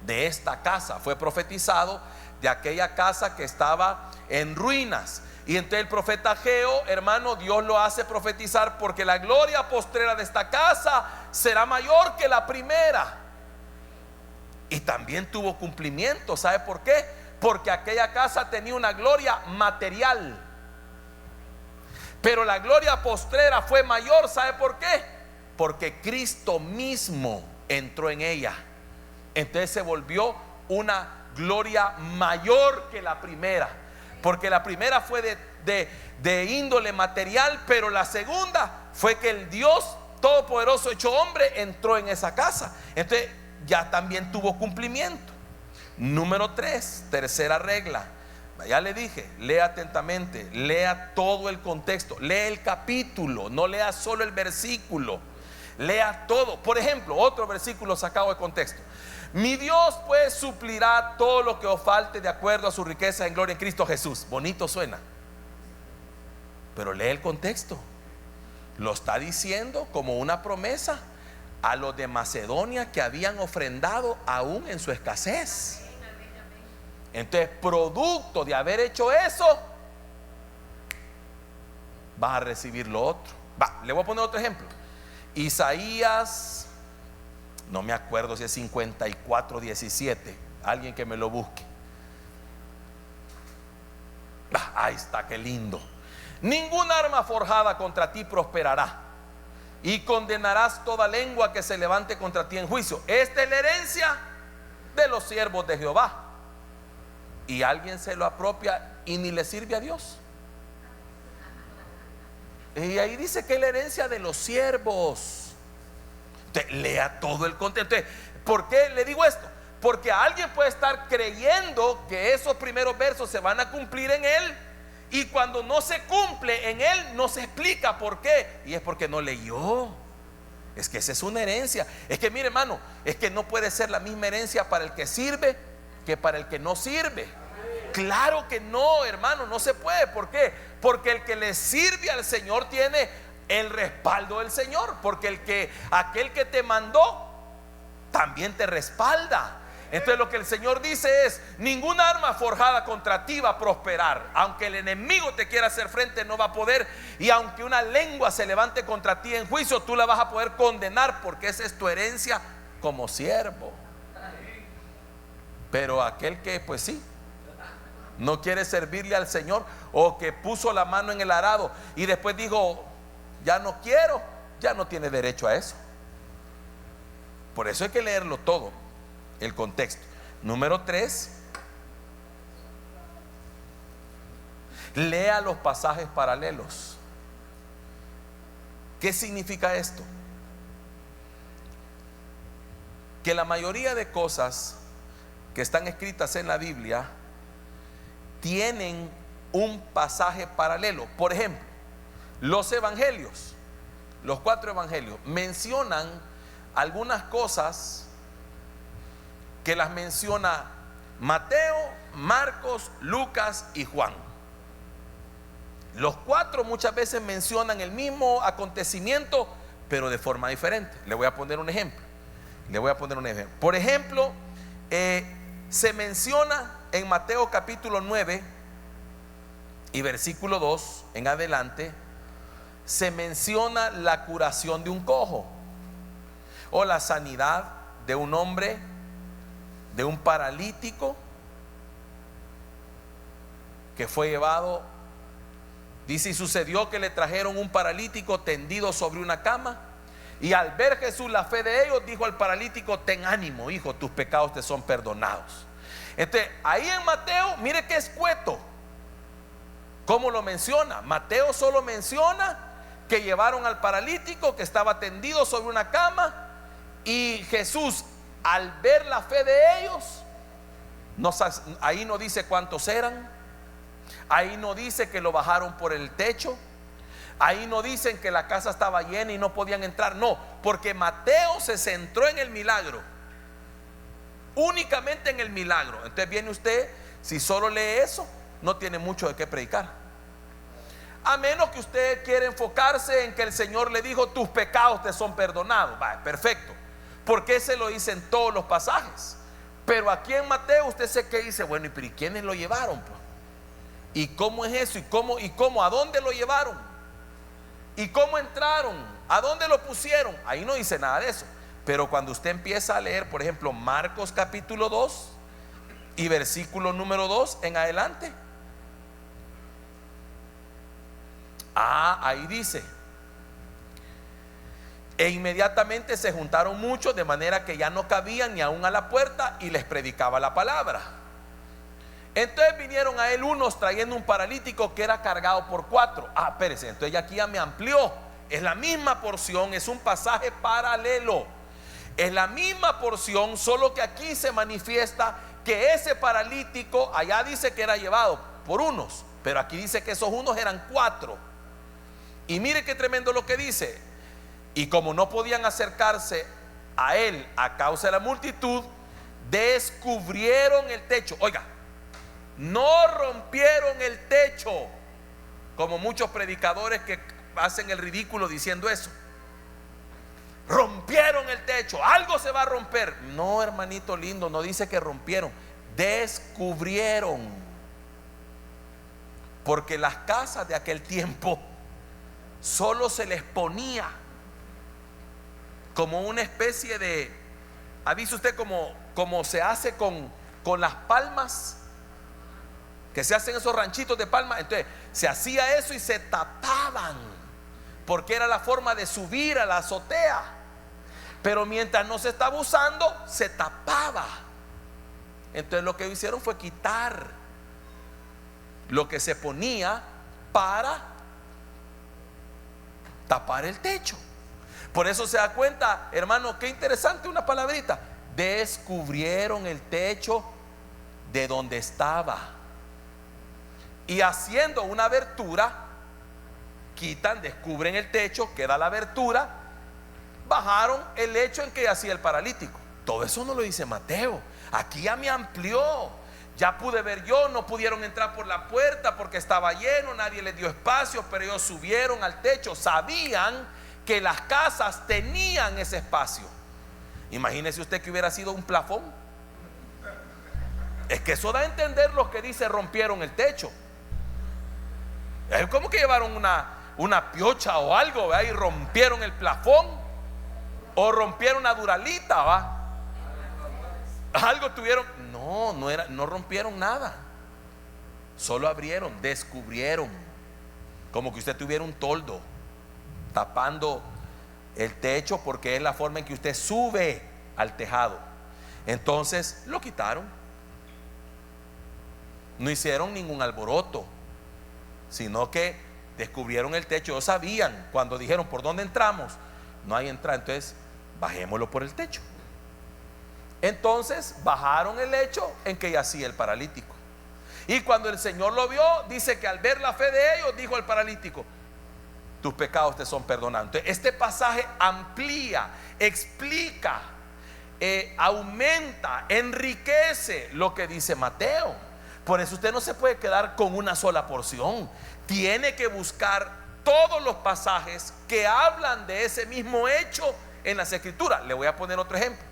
de esta casa. Fue profetizado de aquella casa que estaba en ruinas, y entonces el profeta Ageo, hermano, Dios lo hace profetizar, porque la gloria postrera de esta casa será mayor que la primera. Y también tuvo cumplimiento. ¿Sabe por qué? Porque aquella casa tenía una gloria material, pero la gloria postrera fue mayor. ¿Sabe por qué? Porque Cristo mismo entró en ella. Entonces se volvió una gloria mayor que la primera, porque la primera fue de índole material, pero la segunda fue que el Dios todopoderoso hecho hombre entró en esa casa. Entonces ya también tuvo cumplimiento. Número 3, tercera regla. Ya le dije, lea atentamente, lea todo el contexto, lea el capítulo, no lea solo el versículo, lea todo. Por ejemplo, otro versículo sacado de contexto: mi Dios pues suplirá todo lo que os falte de acuerdo a su riqueza en gloria en Cristo Jesús. Bonito suena, pero lee el contexto. Lo está diciendo como una promesa a los de Macedonia, que habían ofrendado aún en su escasez. Entonces, producto de haber hecho eso, vas a recibir lo otro. Le voy a poner otro ejemplo. Isaías, no me acuerdo si es 54:17. Alguien que me lo busque. Ahí está, qué lindo. Ninguna arma forjada contra ti prosperará, y condenarás toda lengua que se levante contra ti en juicio. Esta es la herencia de los siervos de Jehová. Y alguien se lo apropia y ni le sirve a Dios. Y ahí dice que es la herencia de los siervos. Usted lea todo el contexto. ¿Por qué le digo esto? Porque alguien puede estar creyendo que esos primeros versos se van a cumplir en él, y cuando no se cumple en él, no se explica por qué. Y es porque no leyó. Es que esa es una herencia. Es que mire, hermano, es que no puede ser la misma herencia para el que sirve que para el que no sirve. Claro que no, hermano, no se puede. ¿Por qué? Porque el que le sirve al Señor tiene el respaldo del Señor, porque aquel que te mandó también te respalda. Entonces lo que el Señor dice es: ninguna arma forjada contra ti va a prosperar. Aunque el enemigo te quiera hacer frente, no va a poder. Y aunque una lengua se levante contra ti en juicio, tú la vas a poder condenar, porque esa es tu herencia como siervo. Pero aquel que pues sí, no quiere servirle al Señor, o que puso la mano en el arado y después dijo ya no quiero, ya no tiene derecho a eso. Por eso hay que leerlo todo, el contexto. Número 3, lea los pasajes paralelos. ¿Qué significa esto? Que la mayoría de cosas que están escritas en la Biblia tienen un pasaje paralelo. Por ejemplo, los evangelios, los 4 evangelios mencionan algunas cosas que las menciona Mateo, Marcos, Lucas y Juan. Los 4 muchas veces mencionan el mismo acontecimiento, pero de forma diferente. Le voy a poner un ejemplo. Por ejemplo, se menciona en Mateo capítulo 9 y versículo 2 en adelante, se menciona la curación de un cojo, o la sanidad de un hombre, de un paralítico que fue llevado. Dice: y sucedió que le trajeron un paralítico tendido sobre una cama, y al ver Jesús la fe de ellos, dijo al paralítico: ten ánimo, hijo, tus pecados te son perdonados. Entonces ahí en Mateo, mire qué escueto, ¿cómo lo menciona? Mateo solo menciona que llevaron al paralítico que estaba tendido sobre una cama, y Jesús, al ver la fe de ellos, ahí no dice cuántos eran, ahí no dice que lo bajaron por el techo, Ahí no dicen que la casa estaba llena y no podían entrar, no, porque Mateo se centró en el milagro, únicamente en el milagro. Entonces viene usted, si solo lee eso, no tiene mucho de qué predicar, a menos que usted quiera enfocarse en que el Señor le dijo: tus pecados te son perdonados. Va, perfecto, porque se lo dice en todos los pasajes. Pero aquí en Mateo usted sé que dice: bueno, ¿y quiénes lo llevaron? ¿Y cómo es eso? ¿Y cómo? ¿A dónde lo llevaron? ¿Y cómo entraron? ¿A dónde lo pusieron? Ahí no dice nada de eso. Pero cuando usted empieza a leer, por ejemplo, Marcos capítulo 2 y versículo número 2 en adelante, ahí dice: e inmediatamente se juntaron muchos, de manera que ya no cabían ni aún a la puerta, y les predicaba la palabra. Entonces vinieron a él unos trayendo un paralítico que era cargado por 4. Espérese, entonces ya aquí ya me amplió. Es la misma porción, es un pasaje paralelo. Es la misma porción, solo que aquí se manifiesta que ese paralítico, allá dice que era llevado por unos, pero aquí dice que esos unos eran 4. Y mire qué tremendo lo que dice: y como no podían acercarse a él a causa de la multitud, descubrieron el techo. Oiga, no rompieron el techo, como muchos predicadores que hacen el ridículo diciendo eso. Rompieron el techo, algo se va a romper. No, hermanito lindo, no dice que rompieron, descubrieron. Porque las casas de aquel tiempo solo se les ponía como una especie de, ¿ha visto usted como se hace con las palmas? Que se hacen esos ranchitos de palma. Entonces se hacía eso y se tapaban, porque era la forma de subir a la azotea. Pero mientras no se estaba usando, se tapaba. Entonces lo que hicieron fue quitar lo que se ponía para tapar el techo. Por eso se da cuenta, hermano, qué interesante una palabrita: descubrieron el techo de donde estaba, y haciendo una abertura, quitan, descubren el techo, queda la abertura, bajaron el lecho en que yacía el paralítico. Todo eso no lo dice Mateo. Aquí ya me amplió. Ya pude ver yo, no pudieron entrar por la puerta porque estaba lleno, nadie les dio espacio, pero ellos subieron al techo. Sabían que las casas tenían ese espacio. Imagínese usted que hubiera sido un plafón. Es que eso da a entender lo que dice rompieron el techo. Es como que llevaron una piocha o algo, ¿verdad? Y rompieron el plafón, o rompieron una duralita, ¿va? Algo tuvieron. No rompieron nada. Solo abrieron, descubrieron. Como que usted tuviera un toldo tapando el techo, porque es la forma en que usted sube al tejado. Entonces lo quitaron. No hicieron ningún alboroto, sino que descubrieron el techo. Ellos sabían, cuando dijeron: ¿por dónde entramos? No hay entrada, entonces bajémoslo por el techo. Entonces bajaron el lecho en que yacía el paralítico. Y cuando el Señor lo vio, dice que al ver la fe de ellos, dijo al paralítico: tus pecados te son perdonados. Entonces este pasaje amplía, explica, aumenta, enriquece lo que dice Mateo. Por eso usted no se puede quedar con una sola porción. Tiene que buscar todos los pasajes que hablan de ese mismo hecho en las Escrituras. Le voy a poner otro ejemplo.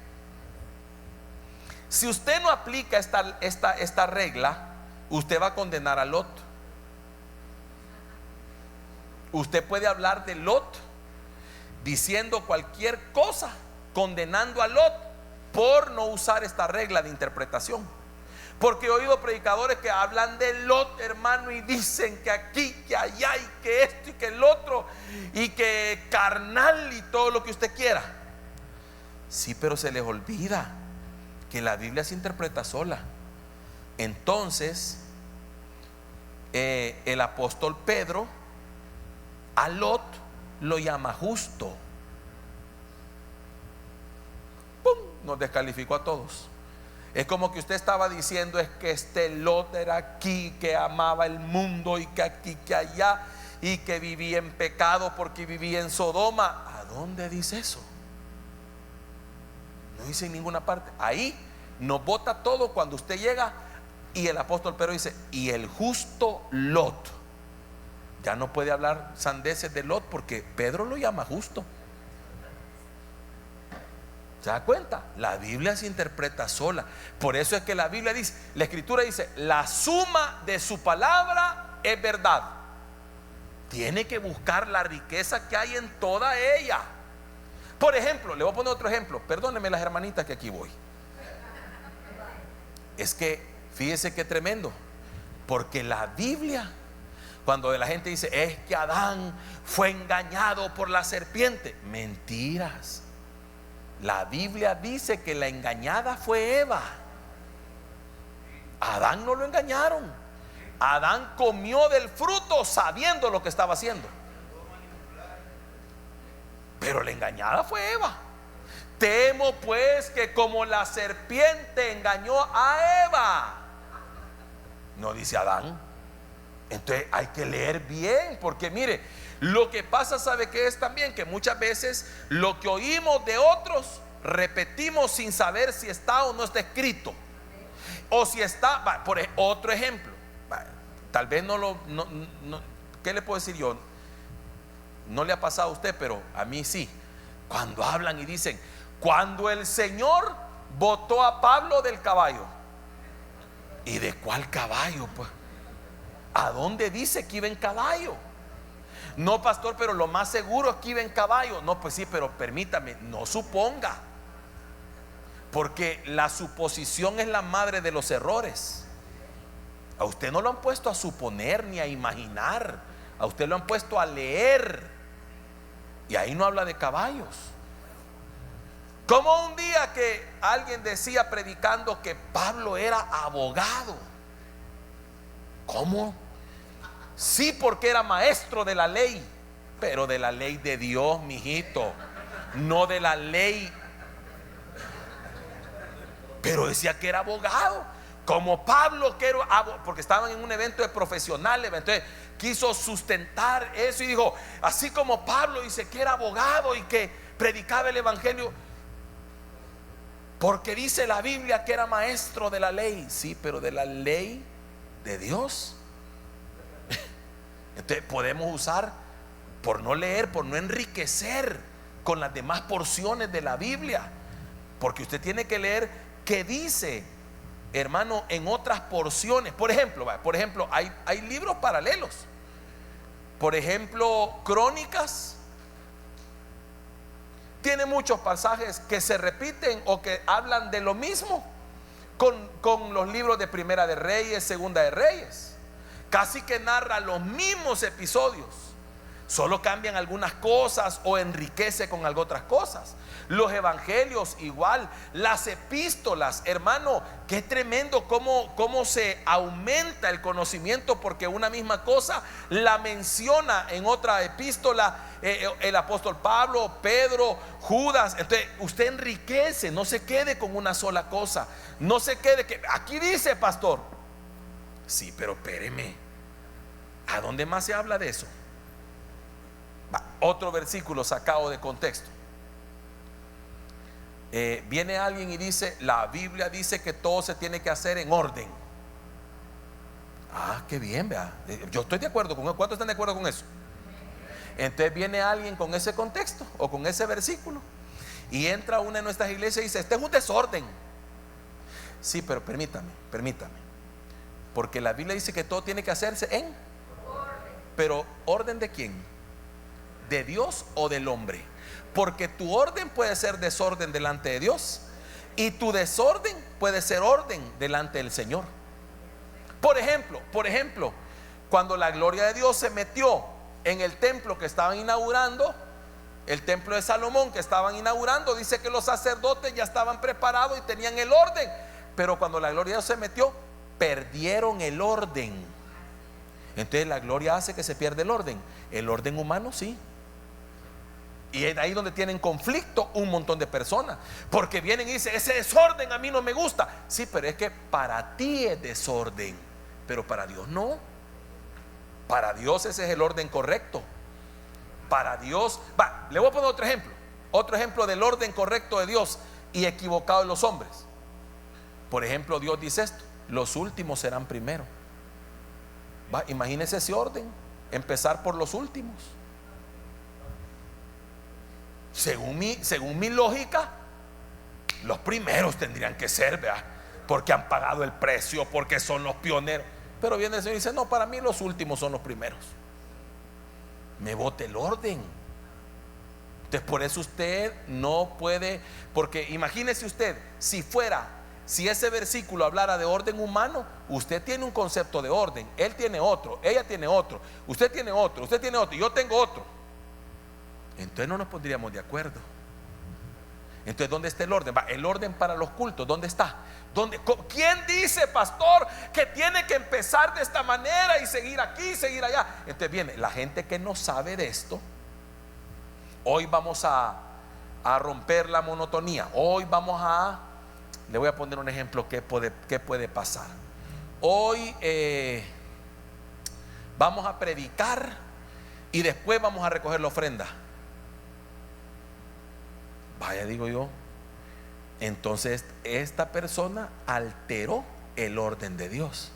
Si usted no aplica esta regla, usted va a condenar a Lot. Usted puede hablar de Lot diciendo cualquier cosa, condenando a Lot por no usar esta regla de interpretación. Porque he oído predicadores que hablan de Lot, hermano, y dicen que aquí, que allá, y que esto y que el otro, y que carnal y todo lo que usted quiera. Sí, pero se les olvida que la Biblia se interpreta sola. Entonces el apóstol Pedro a Lot lo llama justo. ¡Pum! Nos descalificó a todos. Es como que usted estaba diciendo: es que este Lot era aquí, que amaba el mundo, y que aquí, que allá, y que vivía en pecado porque vivía en Sodoma. ¿A dónde dice eso? No dice en ninguna parte. Ahí nos bota todo cuando usted llega y el apóstol Pedro dice: y el justo Lot. Ya no puede hablar sandeces de Lot porque Pedro lo llama justo. ¿Se da cuenta? La Biblia se interpreta sola. Por eso es que la Biblia dice, la Escritura dice: la suma de su palabra es verdad. Tiene que buscar la riqueza que hay en toda ella. Por ejemplo, le voy a poner otro ejemplo. Perdónenme las hermanitas que aquí voy. Es que fíjese qué tremendo. Porque la Biblia, cuando la gente dice es que Adán fue engañado por la serpiente, mentiras. La Biblia dice que la engañada fue Eva. A Adán no lo engañaron. Adán comió del fruto sabiendo lo que estaba haciendo. Pero la engañada fue Eva. Temo pues que como la serpiente engañó a Eva, no dice Adán. Entonces hay que leer bien, porque mire, lo que pasa, ¿sabe qué es también? Que muchas veces lo que oímos de otros repetimos sin saber si está o no está escrito, o si está. Por otro ejemplo, tal vez ¿qué le puedo decir yo? No le ha pasado a usted, pero a mí sí. Cuando hablan y dicen: cuando el Señor botó a Pablo del caballo. ¿Y de cuál caballo? Pues, ¿a dónde dice que iba en caballo? No, pastor, pero lo más seguro es que iba en caballo. No, pues sí, pero permítame, no suponga, porque la suposición es la madre de los errores. A usted no lo han puesto a suponer ni a imaginar, a usted lo han puesto a leer, y ahí no habla de caballos. Como un día que alguien decía predicando que Pablo era abogado. ¿Cómo? Sí, porque era maestro de la ley, pero de la ley de Dios, mijito, no de la ley. Pero decía que era abogado, como Pablo, que era porque estaban en un evento de profesionales. Entonces quiso sustentar eso y dijo: así como Pablo dice que era abogado y que predicaba el evangelio, porque dice la Biblia que era maestro de la ley. Sí, pero de la ley de Dios. Entonces podemos usar, por no leer, por no enriquecer con las demás porciones de la Biblia, porque usted tiene que leer qué dice, hermano, en otras porciones. Por ejemplo, hay libros paralelos. Por ejemplo, Crónicas tiene muchos pasajes que se repiten o que hablan de lo mismo con los libros de Primera de Reyes, Segunda de Reyes. Casi que narra los mismos episodios, solo cambian algunas cosas o enriquece con algo otras cosas. Los evangelios igual, las epístolas, hermano, qué tremendo cómo se aumenta el conocimiento, porque una misma cosa la menciona en otra epístola el apóstol Pablo, Pedro, Judas. Entonces usted enriquece, no se quede con una sola cosa, no se quede que aquí dice, pastor. Sí, pero espéreme, ¿a dónde más se habla de eso? Otro versículo sacado de contexto. Viene alguien y dice: la Biblia dice que todo se tiene que hacer en orden. Ah, qué bien, vea. Yo estoy de acuerdo con eso. ¿Cuántos están de acuerdo con eso? Entonces viene alguien con ese contexto o con ese versículo y entra a una de nuestras iglesias y dice: este es un desorden. Sí, pero permítame, porque la Biblia dice que todo tiene que hacerse en orden. Pero ¿orden de quién? ¿De Dios o del hombre? Porque tu orden puede ser desorden delante de Dios, y tu desorden puede ser orden delante del Señor. Por ejemplo, cuando la gloria de Dios se metió en el templo que estaban inaugurando, el templo de Salomón que estaban inaugurando, dice que los sacerdotes ya estaban preparados y tenían el orden. Pero cuando la gloria de Dios se metió, perdieron el orden. Entonces la gloria hace que se pierda el orden humano, sí. Y es ahí donde tienen conflicto un montón de personas, porque vienen y dicen: ese desorden a mí no me gusta. Sí, pero es que para ti es desorden, pero para Dios no. Para Dios ese es el orden correcto. Para Dios, le voy a poner otro ejemplo del orden correcto de Dios y equivocado de los hombres. Por ejemplo, Dios dice esto: los últimos serán primero. Imagínese ese orden, empezar por los últimos. Según mi lógica, los primeros tendrían que ser, ¿verdad? Porque han pagado el precio, porque son los pioneros. Pero viene el Señor y dice: no, para mí los últimos son los primeros. Me bote el orden. Entonces por eso usted no puede, porque imagínese usted, si ese versículo hablara de orden humano, usted tiene un concepto de orden, él tiene otro, ella tiene otro, usted tiene otro, y yo tengo otro. Entonces no nos pondríamos de acuerdo. Entonces, ¿dónde está el orden? El orden para los cultos, ¿dónde está? ¿Quién dice, pastor, que tiene que empezar de esta manera y seguir aquí, seguir allá? Entonces viene la gente que no sabe de esto. Hoy vamos a romper la monotonía. Hoy le voy a poner un ejemplo que puede pasar. Hoy vamos a predicar y después vamos a recoger la ofrenda. Vaya, digo yo, entonces esta persona alteró el orden de Dios,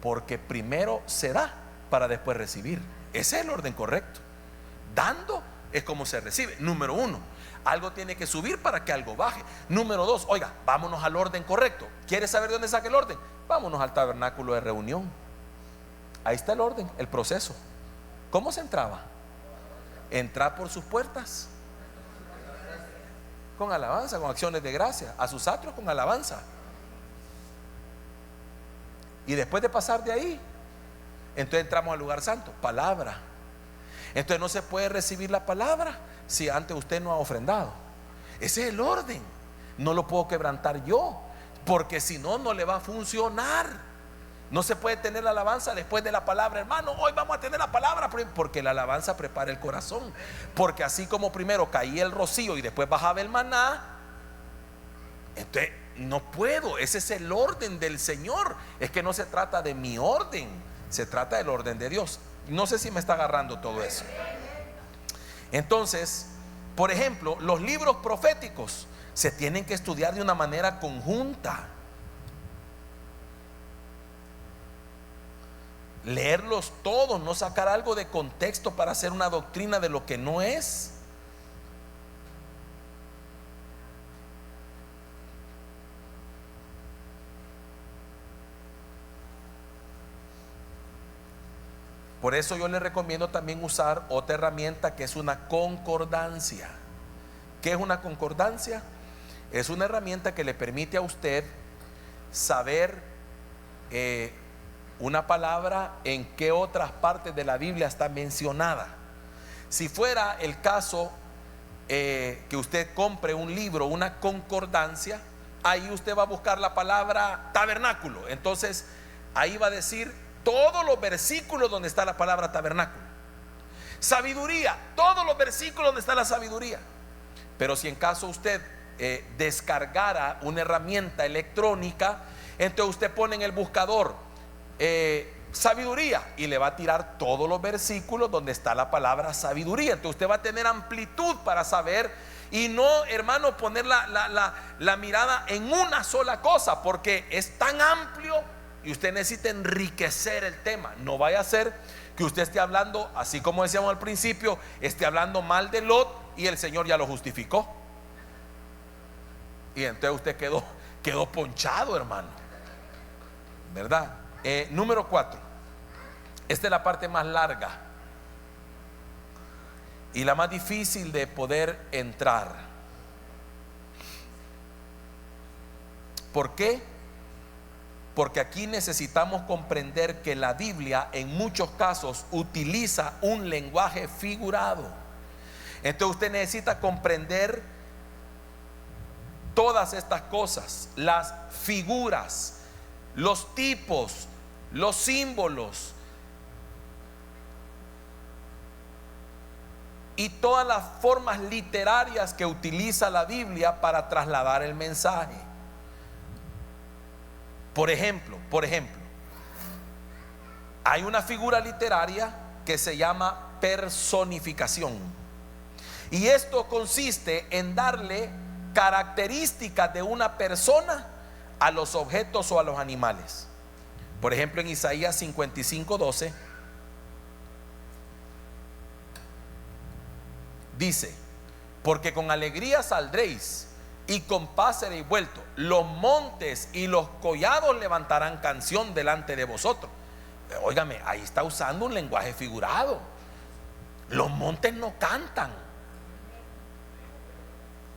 porque primero se da para después recibir. Ese es el orden correcto. Dando es como se recibe. Número uno, algo tiene que subir para que algo baje. Número dos, oiga, vámonos al orden correcto. ¿Quieres saber de dónde saca el orden? Vámonos al tabernáculo de reunión. Ahí está el orden, el proceso. ¿Cómo se entraba? Entrar por sus puertas con alabanza, con acciones de gracia, a sus atrios con alabanza. Y después de pasar de ahí, entonces entramos al lugar santo, palabra. Entonces no se puede recibir la palabra si antes usted no ha ofrendado. Ese es el orden. No lo puedo quebrantar yo, porque si no, no le va a funcionar. No se puede tener la alabanza después de la palabra, hermano. Hoy vamos a tener la palabra, porque la alabanza prepara el corazón. Porque así como primero caía el rocío y después bajaba el maná, entonces no puedo. Ese es el orden del Señor. Es que no se trata de mi orden, se trata del orden de Dios. No sé si me está agarrando todo eso. Entonces, por ejemplo, los libros proféticos se tienen que estudiar de una manera conjunta. Leerlos todos, no sacar algo de contexto para hacer una doctrina de lo que no es. Por eso yo le recomiendo también usar otra herramienta que es una concordancia. ¿Qué es una concordancia? Es una herramienta que le permite a usted saber una palabra en qué otras partes de la Biblia está mencionada. Si fuera el caso que usted compre un libro, una concordancia, ahí usted va a buscar la palabra tabernáculo. Entonces ahí va a decir todos los versículos donde está la palabra tabernáculo. Sabiduría, todos los versículos donde está la sabiduría. Pero si en caso usted descargara una herramienta electrónica, entonces usted pone en el buscador sabiduría y le va a tirar todos los versículos donde está la palabra sabiduría. Entonces usted va a tener amplitud para saber, y no, hermano, poner la mirada en una sola cosa, porque es tan amplio y usted necesita enriquecer el tema. No vaya a ser que usted esté hablando, así como decíamos al principio, esté hablando mal de Lot y el Señor ya lo justificó, y entonces usted quedó ponchado, hermano, ¿verdad? Número 4. Esta es la parte más larga y la más difícil de poder entrar. ¿Por qué? Porque aquí necesitamos comprender que la Biblia en muchos casos utiliza un lenguaje figurado. Entonces usted necesita comprender todas estas cosas, las figuras, los tipos, los símbolos y todas las formas literarias que utiliza la Biblia para trasladar el mensaje. Por ejemplo, Hay una figura literaria que se llama personificación. Y esto consiste en darle características de una persona a los objetos o a los animales. Por ejemplo, en Isaías 55:12 dice: porque con alegría saldréis y con paz seréis vueltos. Los montes y los collados levantarán canción delante de vosotros. Óigame, ahí está usando un lenguaje figurado. Los montes no cantan,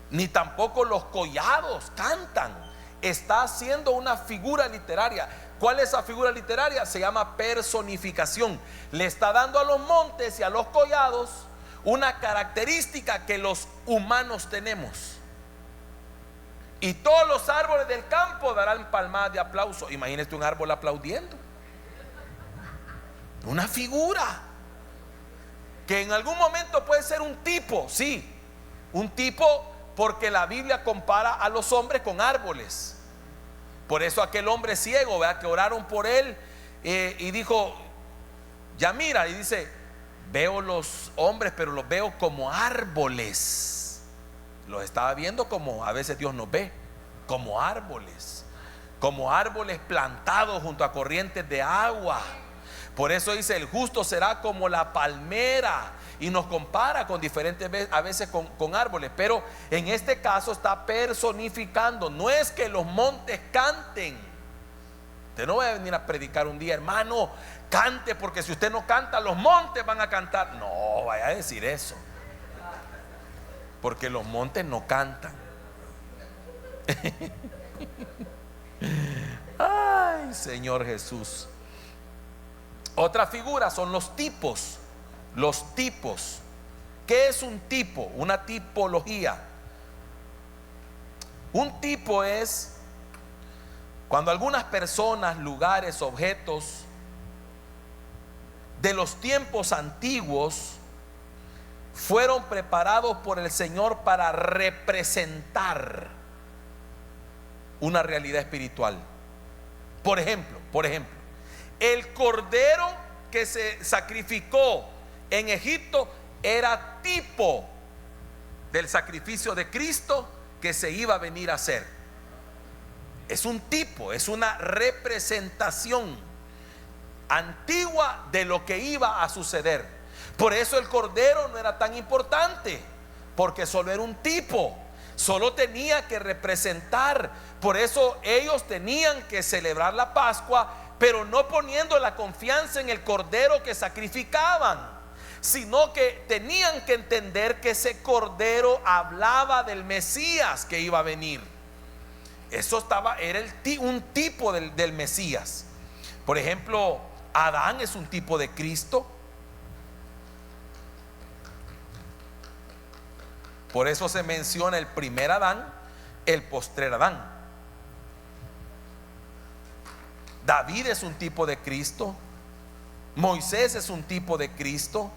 ni tampoco los collados cantan. Está haciendo una figura literaria. ¿Cuál es esa figura literaria? Se llama personificación. Le está dando a los montes y a los collados una característica que los humanos tenemos. Y todos los árboles del campo darán palmadas de aplauso. Imagínese un árbol aplaudiendo. Una figura que en algún momento puede ser un tipo, sí, un tipo, porque la Biblia compara a los hombres con árboles. Por eso aquel hombre ciego, ¿verdad?, que oraron por él, y dijo, ya mira, y dice, veo los hombres, pero los veo como árboles. Los estaba viendo como a veces Dios nos ve, como árboles plantados junto a corrientes de agua. Por eso dice, el justo será como la palmera, y nos compara con diferentes, a veces con árboles. Pero en este caso está personificando. No es que los montes canten. Usted no va a venir a predicar un día, hermano, cante, porque si usted no canta, los montes van a cantar. No vaya a decir eso, porque los montes no cantan. Ay, Señor Jesús. Otra figura son los tipos. Los tipos. ¿Qué es un tipo? Una tipología. Un tipo es cuando algunas personas, lugares, objetos de los tiempos antiguos fueron preparados por el Señor para representar una realidad espiritual. Por ejemplo, el cordero que se sacrificó en Egipto era tipo del sacrificio de Cristo que se iba a venir a hacer. Es un tipo, es una representación antigua de lo que iba a suceder. Por eso el cordero no era tan importante, porque solo era un tipo, solo tenía que representar. Por eso ellos tenían que celebrar la Pascua, pero no poniendo la confianza en el cordero que sacrificaban, sino que tenían que entender que ese cordero hablaba del Mesías que iba a venir. Eso era un tipo del Mesías. Por ejemplo, Adán es un tipo de Cristo. Por eso se menciona el primer Adán, el postrer Adán. David es un tipo de Cristo. Moisés es un tipo de Cristo.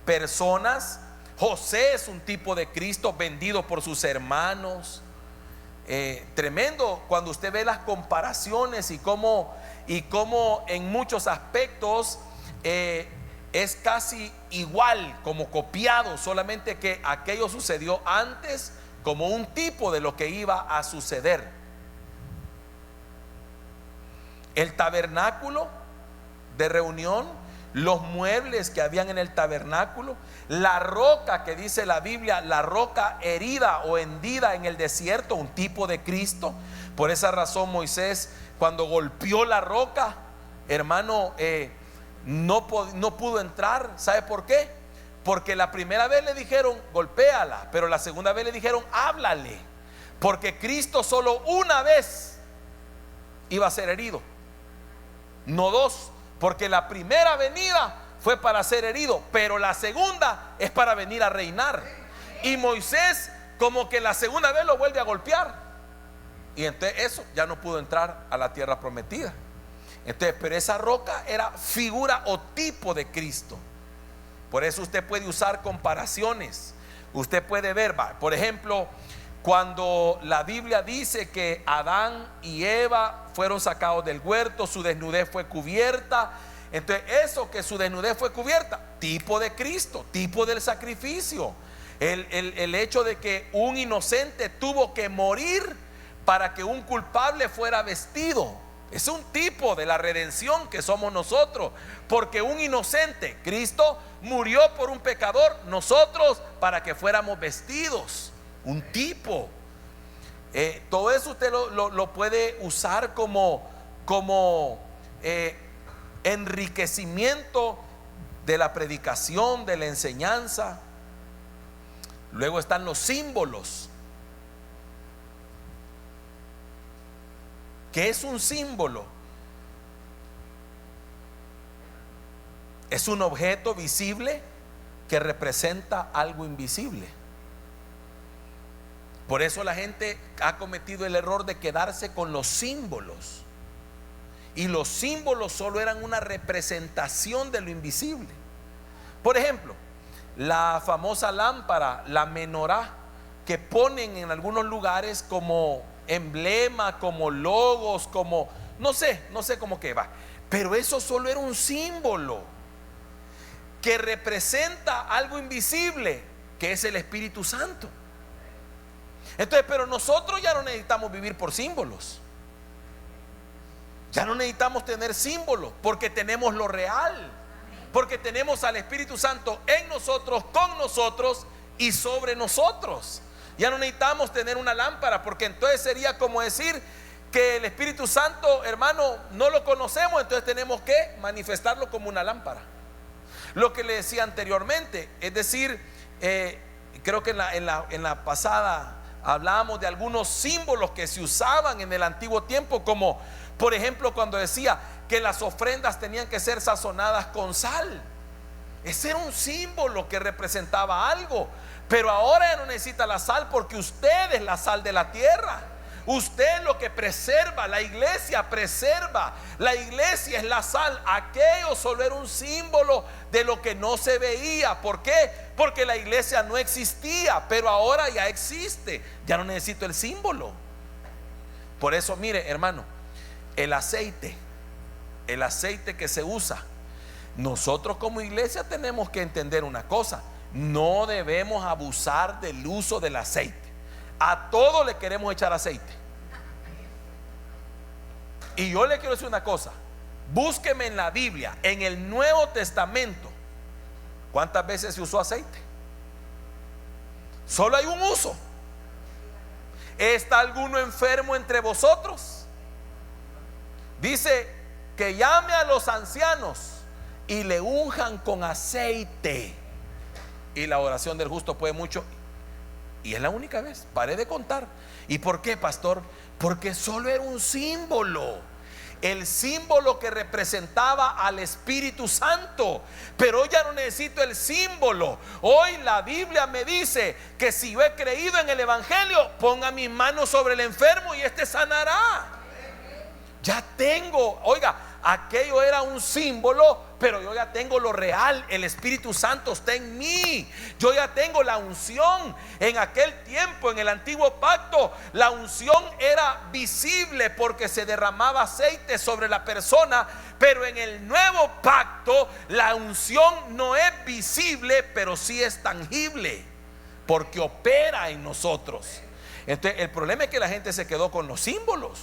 Personas, José es un tipo de Cristo, vendido por sus hermanos. Tremendo cuando usted ve las comparaciones y cómo en muchos aspectos es casi igual, como copiado, solamente que aquello sucedió antes como un tipo de lo que iba a suceder. El tabernáculo de reunión, los muebles que habían en el tabernáculo, la roca que dice la Biblia, la roca herida o hendida en el desierto, un tipo de Cristo. Por esa razón Moisés, cuando golpeó la roca, hermano, no pudo entrar. ¿Sabe por qué? Porque la primera vez le dijeron golpéala, pero la segunda vez le dijeron háblale, porque Cristo solo una vez iba a ser herido, no dos. Porque la primera venida fue para ser herido, pero la segunda es para venir a reinar. Y Moisés como que la segunda vez lo vuelve a golpear, y entonces eso ya no pudo entrar a la tierra prometida. Entonces, pero esa roca era figura o tipo de Cristo. Por eso usted puede usar comparaciones. Usted puede ver, por ejemplo, cuando la Biblia dice que Adán y Eva fueron sacados del huerto, su desnudez fue cubierta, Entonces eso, que su desnudez fue cubierta, tipo de Cristo, tipo del sacrificio. El hecho de que un inocente tuvo que morir para que un culpable fuera vestido, es un tipo de la redención que somos nosotros. Porque un inocente, Cristo murió por un pecador, nosotros para que fuéramos vestidos. Un tipo. Todo eso usted lo puede usar como enriquecimiento de la predicación, de la enseñanza. Luego están los símbolos. ¿Qué es un símbolo? Es un objeto visible que representa algo invisible. Por eso la gente ha cometido el error de quedarse con los símbolos. Y los símbolos solo eran una representación de lo invisible. Por ejemplo, la famosa lámpara, la menorá, que ponen en algunos lugares como emblema, como logos, como no sé cómo que va. Pero eso solo era un símbolo que representa algo invisible, que es el Espíritu Santo. Entonces, pero nosotros ya no necesitamos vivir por símbolos. Ya no necesitamos tener símbolos, porque tenemos lo real. Porque tenemos al Espíritu Santo en nosotros, con nosotros y sobre nosotros. Ya no necesitamos tener una lámpara, porque entonces sería como decir que el Espíritu Santo, hermano, no lo conocemos, entonces tenemos que manifestarlo como una lámpara. Lo que le decía anteriormente, es decir, creo que en la pasada hablábamos de algunos símbolos que se usaban en el antiguo tiempo, como por ejemplo cuando decía que las ofrendas tenían que ser sazonadas con sal. Ese era un símbolo que representaba algo. Pero ahora ya no necesita la sal, porque usted es la sal de la tierra. Usted es lo que preserva. La iglesia preserva. La iglesia es la sal. Aquello solo era un símbolo de lo que no se veía. ¿Por qué? Porque la iglesia no existía, pero ahora ya existe. Ya no necesito el símbolo. Por eso, mire, hermano, el aceite que se usa, nosotros como iglesia tenemos que entender una cosa: no debemos abusar del uso del aceite. A todo le queremos echar aceite. Y yo le quiero decir una cosa: búsqueme en la Biblia, en el Nuevo Testamento, ¿cuántas veces se usó aceite? Solo hay un uso. ¿Está alguno enfermo entre vosotros? Dice que llame a los ancianos y le unjan con aceite. Y la oración del justo puede mucho. Y es la única vez, paré de contar. ¿Y por qué, pastor? Porque solo era un símbolo. El símbolo que representaba al Espíritu Santo. Pero hoy ya no necesito el símbolo. Hoy la Biblia me dice que si yo he creído en el Evangelio, ponga mis manos sobre el enfermo y éste sanará. Ya tengo, oiga, aquello era un símbolo, pero yo ya tengo lo real. El Espíritu Santo está en mí. Yo ya tengo la unción. En aquel tiempo, en el antiguo pacto, la unción era visible porque se derramaba aceite sobre la persona. Pero en el nuevo pacto, la unción no es visible, pero sí es tangible, porque opera en nosotros. Entonces, el problema es que la gente se quedó con los símbolos.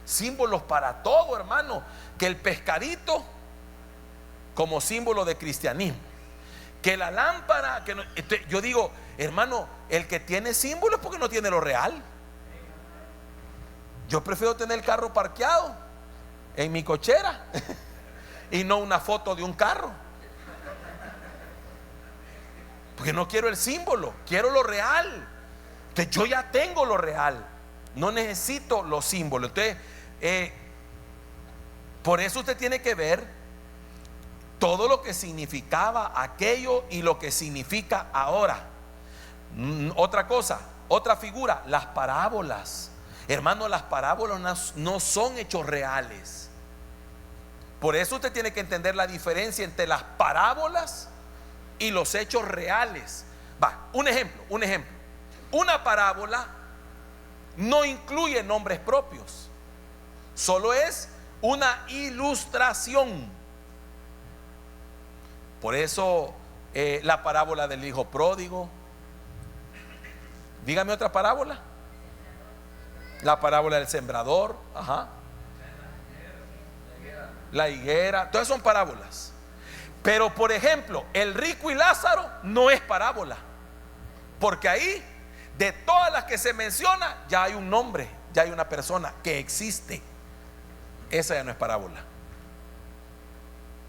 Símbolos para todo, hermano. Que el pescadito como símbolo de cristianismo, que la lámpara, que no, yo digo, hermano, el que tiene símbolos es porque no tiene lo real. Yo prefiero tener el carro parqueado en mi cochera y no una foto de un carro, porque no quiero el símbolo, quiero lo real. Entonces yo ya tengo lo real, no necesito los símbolos. Entonces por eso usted tiene que ver todo lo que significaba aquello y lo que significa ahora. Otra cosa, otra figura, las parábolas. Hermano, las parábolas no son hechos reales. Por eso usted tiene que entender la diferencia entre las parábolas y los hechos reales. Un ejemplo. Una parábola no incluye nombres propios, solo es una ilustración. Por eso la parábola del hijo pródigo. Dígame otra parábola. La parábola del sembrador. Ajá. La higuera. Todas son parábolas. Pero por ejemplo, el rico y Lázaro no es parábola, porque ahí, de todas las que se menciona, ya hay un nombre, ya hay una persona que existe. Esa ya no es parábola,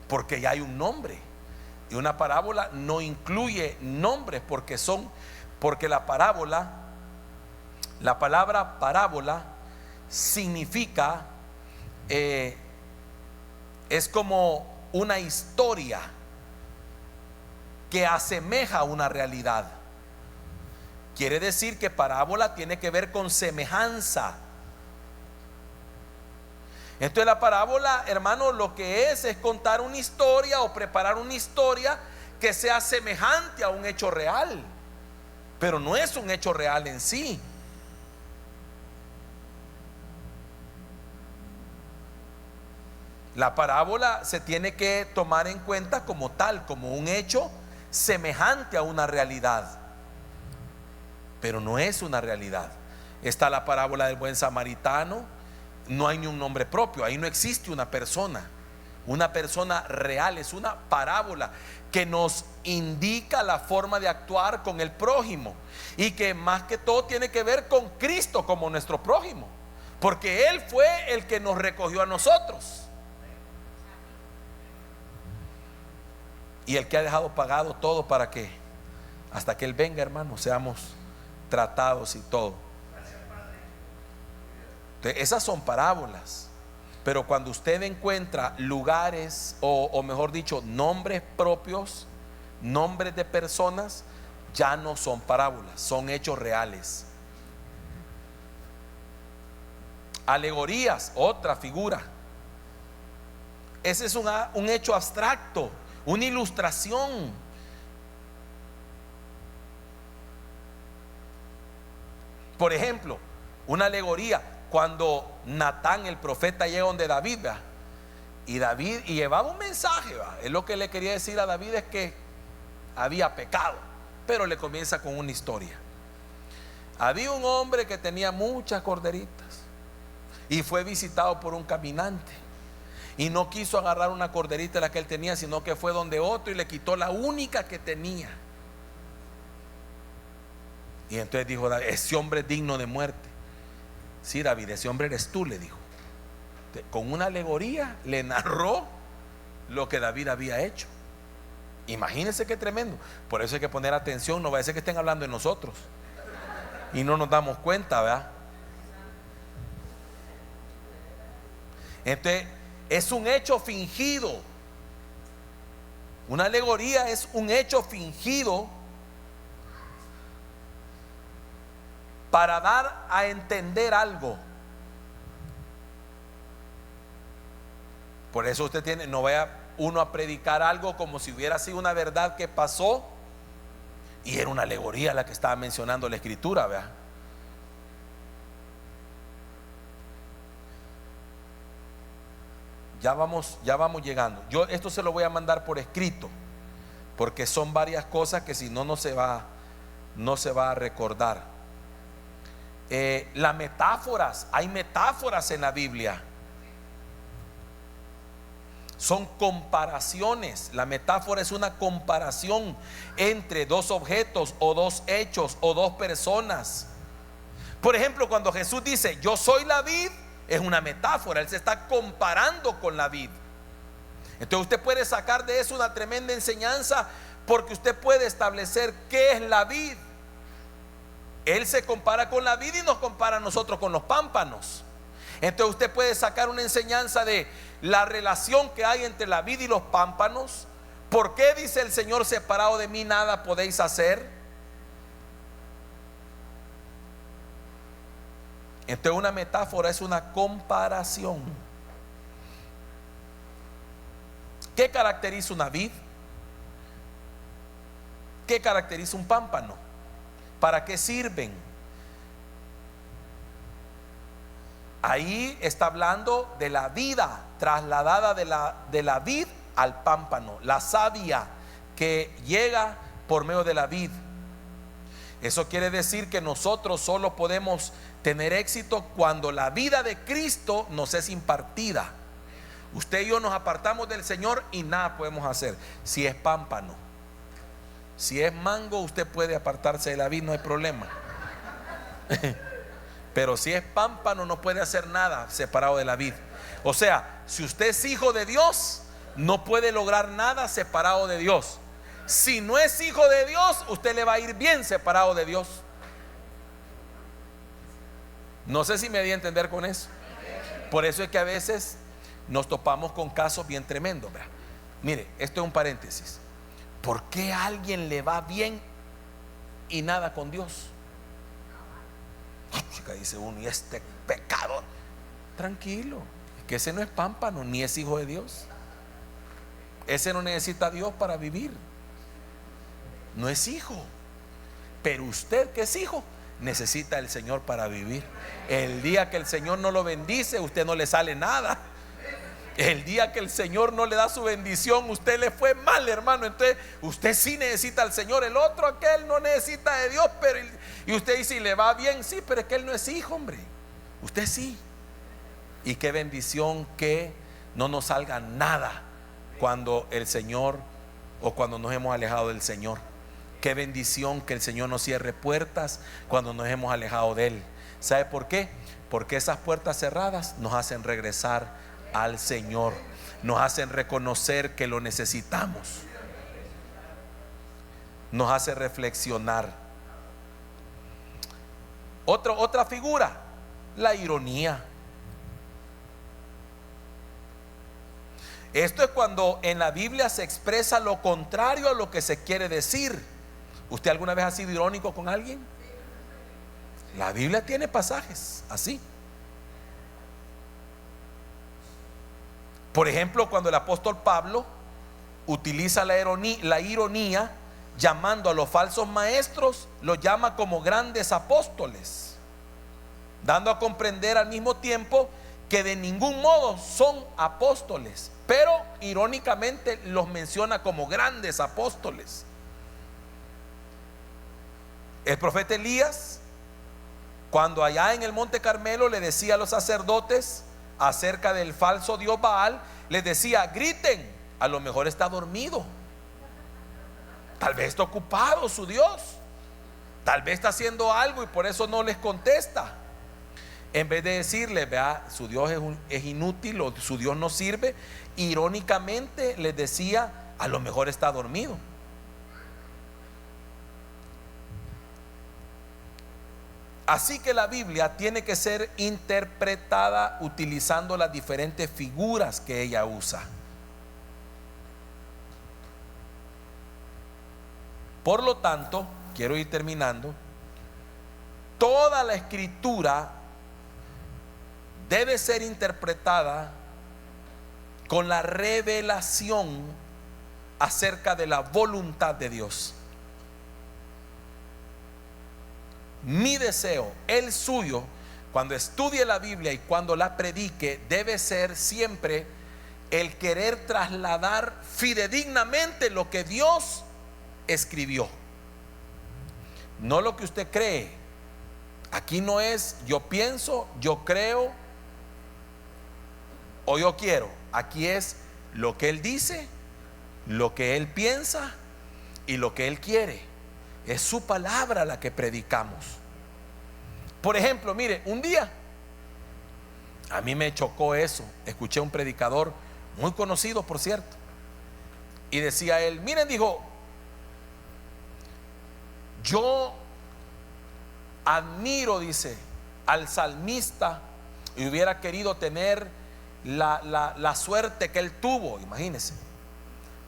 porque ya hay un nombre. Y una parábola no incluye nombres, porque la palabra parábola significa, es como una historia que asemeja una realidad. Quiere decir que parábola tiene que ver con semejanza. Entonces la parábola, hermano, lo que es contar una historia o preparar una historia que sea semejante a un hecho real, pero no es un hecho real en sí. La parábola se tiene que tomar en cuenta como tal, como un hecho semejante a una realidad, pero no es una realidad. Está la parábola del buen samaritano. No hay ni un nombre propio, ahí no existe una persona real. Es una parábola que nos indica la forma de actuar con el prójimo, y que más que todo tiene que ver con Cristo como nuestro prójimo, porque Él fue el que nos recogió a nosotros, y el que ha dejado pagado todo para que hasta que Él venga, hermano, seamos tratados y todo. Entonces, esas son parábolas. Pero cuando usted encuentra lugares, o mejor dicho, nombres propios, nombres de personas, ya no son parábolas, son hechos reales. Alegorías, otra figura. Ese es un hecho abstracto, una ilustración. Por ejemplo, una alegoría, cuando Natán el profeta llega donde David, ¿verdad? Y llevaba un mensaje, ¿verdad? Es lo que le quería decir a David, es que había pecado, pero le comienza con una historia. Había un hombre que tenía muchas corderitas y fue visitado por un caminante, y no quiso agarrar una corderita de la que él tenía, sino que fue donde otro y le quitó la única que tenía. Y entonces dijo David: ese hombre es digno de muerte. Sí, David, ese hombre eres tú, le dijo. Con una alegoría le narró lo que David había hecho. Imagínense qué tremendo. Por eso hay que poner atención, no vaya a ser que estén hablando de nosotros y no nos damos cuenta, ¿verdad? Entonces es un hecho fingido. Una alegoría es un hecho fingido para dar a entender algo. Por eso usted no vaya uno a predicar algo como si hubiera sido una verdad que pasó y era una alegoría la que estaba mencionando la escritura, ¿verdad? Ya vamos llegando. Yo esto se lo voy a mandar por escrito, porque son varias cosas que si no, no se va a recordar. Las metáforas, hay metáforas en la Biblia. Son comparaciones. La metáfora es una comparación entre dos objetos o dos hechos o dos personas. Por ejemplo, cuando Jesús dice yo soy la vid, es una metáfora. Él se está comparando con la vid. Entonces usted puede sacar de eso una tremenda enseñanza, porque usted puede establecer qué es la vid. Él se compara con la vid y nos compara a nosotros con los pámpanos. Entonces usted puede sacar una enseñanza de la relación que hay entre la vid y los pámpanos. ¿Por qué dice el Señor: separado de mí nada podéis hacer? Entonces una metáfora es una comparación. ¿Qué caracteriza una vid? ¿Qué caracteriza un pámpano? ¿Para qué sirven? Ahí está hablando de la vida trasladada de la vid al pámpano, la savia que llega por medio de la vid. Eso quiere decir que nosotros solo podemos tener éxito cuando la vida de Cristo nos es impartida. Usted y yo nos apartamos del Señor y nada podemos hacer. Si es pámpano, si es mango, usted puede apartarse de la vid, no hay problema. Pero si es pámpano, no puede hacer nada separado de la vid. O sea, si usted es hijo de Dios, no puede lograr nada separado de Dios. Si no es hijo de Dios, usted le va a ir bien separado de Dios. No sé si me di a entender con eso. Por eso es que a veces nos topamos con casos bien tremendos. Mire, esto es un paréntesis. ¿Por qué a alguien le va bien y nada con Dios? Chica, dice uno, y este pecado. Tranquilo, es que ese no es pámpano, ni es hijo de Dios. Ese no necesita a Dios para vivir. No es hijo. Pero usted que es hijo, necesita al Señor para vivir. El día que el Señor no lo bendice, usted no le sale nada. El día que el Señor no le da su bendición, usted le fue mal, hermano. Entonces usted sí necesita al Señor. El otro, aquel, no necesita de Dios, pero y usted dice, y le va bien, sí, pero es que él no es hijo, hombre. Usted sí. Y qué bendición que no nos salga nada cuando el Señor, o cuando nos hemos alejado del Señor. Qué bendición que el Señor nos cierre puertas cuando nos hemos alejado de Él. ¿Sabe por qué? Porque esas puertas cerradas nos hacen regresar al Señor, nos hacen reconocer que lo necesitamos, nos hace reflexionar. Otra figura, la ironía. Esto es cuando en la Biblia se expresa lo contrario a lo que se quiere decir. ¿Usted alguna vez ha sido irónico con alguien? La Biblia tiene pasajes así. Por ejemplo, cuando el apóstol Pablo utiliza la ironía, llamando a los falsos maestros, los llama como grandes apóstoles, dando a comprender al mismo tiempo que de ningún modo son apóstoles, pero irónicamente los menciona como grandes apóstoles. El profeta Elías, cuando allá en el monte Carmelo le decía a los sacerdotes acerca del falso dios Baal, les decía, griten, a lo mejor está dormido, tal vez está ocupado su Dios, tal vez está haciendo algo y por eso no les contesta. En vez de decirles, vea, su Dios es inútil o su Dios no sirve, irónicamente les decía, a lo mejor está dormido. Así que la Biblia tiene que ser interpretada utilizando las diferentes figuras que ella usa. Por lo tanto, quiero ir terminando, toda la escritura debe ser interpretada con la revelación acerca de la voluntad de Dios. Mi deseo, el suyo, cuando estudie la Biblia y cuando la predique, debe ser siempre el querer trasladar fidedignamente lo que Dios escribió, no lo que usted cree. Aquí no es yo pienso, yo creo o yo quiero. Aquí es lo que Él dice, lo que Él piensa y lo que Él quiere. Es su palabra la que predicamos. Por ejemplo, mire, un día a mí me chocó eso. Escuché a un predicador muy conocido, por cierto, y decía él, miren, dijo, yo admiro, dice, al salmista, y hubiera querido tener la suerte que él tuvo, imagínense.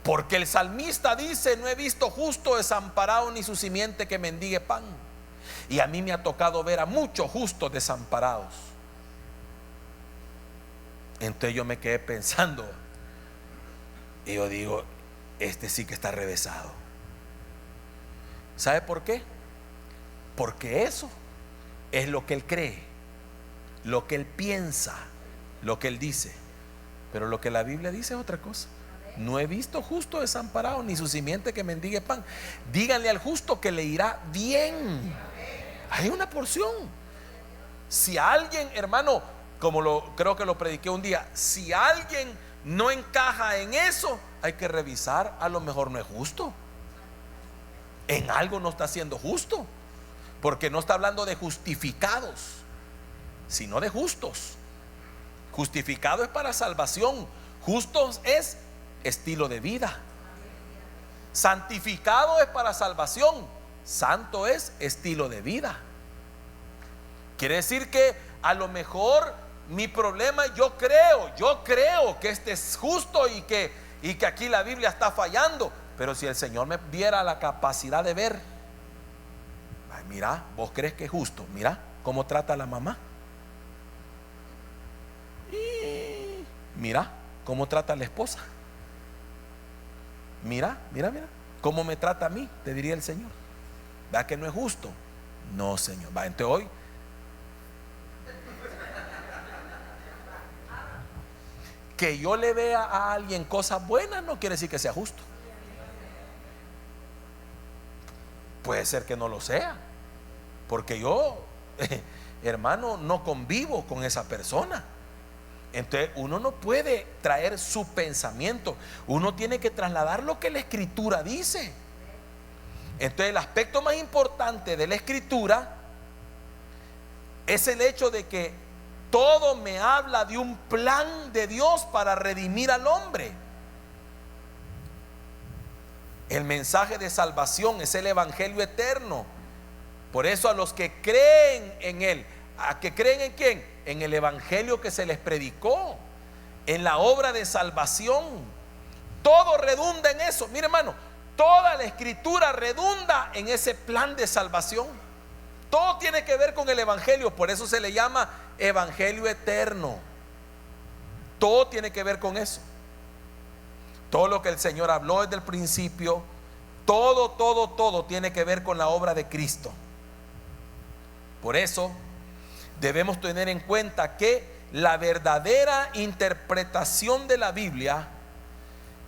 Porque el salmista dice, no he visto justo desamparado ni su simiente que mendigue pan. Y a mí me ha tocado ver a muchos justos desamparados. Entonces yo me quedé pensando, y yo digo, este sí que está revesado. ¿Sabe por qué? Porque eso es lo que él cree, lo que él piensa, lo que él dice. Pero lo que la Biblia dice es otra cosa. No he visto justo desamparado, ni su simiente que mendigue pan. Díganle al justo que le irá bien. Hay una porción. Si alguien, hermano, creo que lo prediqué un día, si alguien no encaja en eso, hay que revisar. A lo mejor no es justo. En algo no está siendo justo, porque no está hablando de justificados, sino de justos. Justificado es para salvación, justos es estilo de vida. Santificado es para salvación, santo es estilo de vida. Quiere decir que a lo mejor mi problema, yo creo que este es justo y que aquí la Biblia está fallando. Pero si el Señor me diera la capacidad de ver, ay, mira, vos crees que es justo, mira cómo trata a la mamá, y mira cómo trata a la esposa, mira cómo me trata a mí, te diría el Señor. ¿Verdad que no es justo? No, Señor. Va, entonces hoy que yo le vea a alguien cosas buenas no quiere decir que sea justo. Puede ser que no lo sea, porque yo, hermano, no convivo con esa persona. Entonces uno no puede traer su pensamiento, uno tiene que trasladar lo que la Escritura dice. Entonces el aspecto más importante de la Escritura es el hecho de que todo me habla de un plan de Dios para redimir al hombre. El mensaje de salvación es el evangelio eterno. Por eso a los que creen en él, ¿a que creen en quién? En el evangelio que se les predicó, en la obra de salvación. Todo redunda en eso. Mire, hermano, toda la Escritura redunda en ese plan de salvación. Todo tiene que ver con el evangelio. Por eso se le llama evangelio eterno. Todo tiene que ver con eso. Todo lo que el Señor habló desde el principio, todo tiene que ver con la obra de Cristo. Por eso debemos tener en cuenta que la verdadera interpretación de la Biblia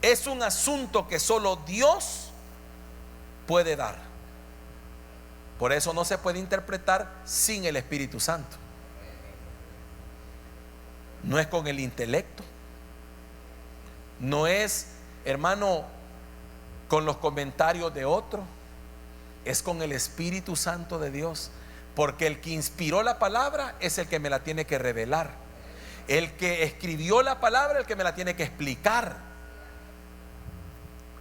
es un asunto que solo Dios puede dar. Por eso no se puede interpretar sin el Espíritu Santo. No es con el intelecto, no es, hermano, con los comentarios de otro, es con el Espíritu Santo de Dios. Porque el que inspiró la palabra es el que me la tiene que revelar. El que escribió la palabra es el que me la tiene que explicar.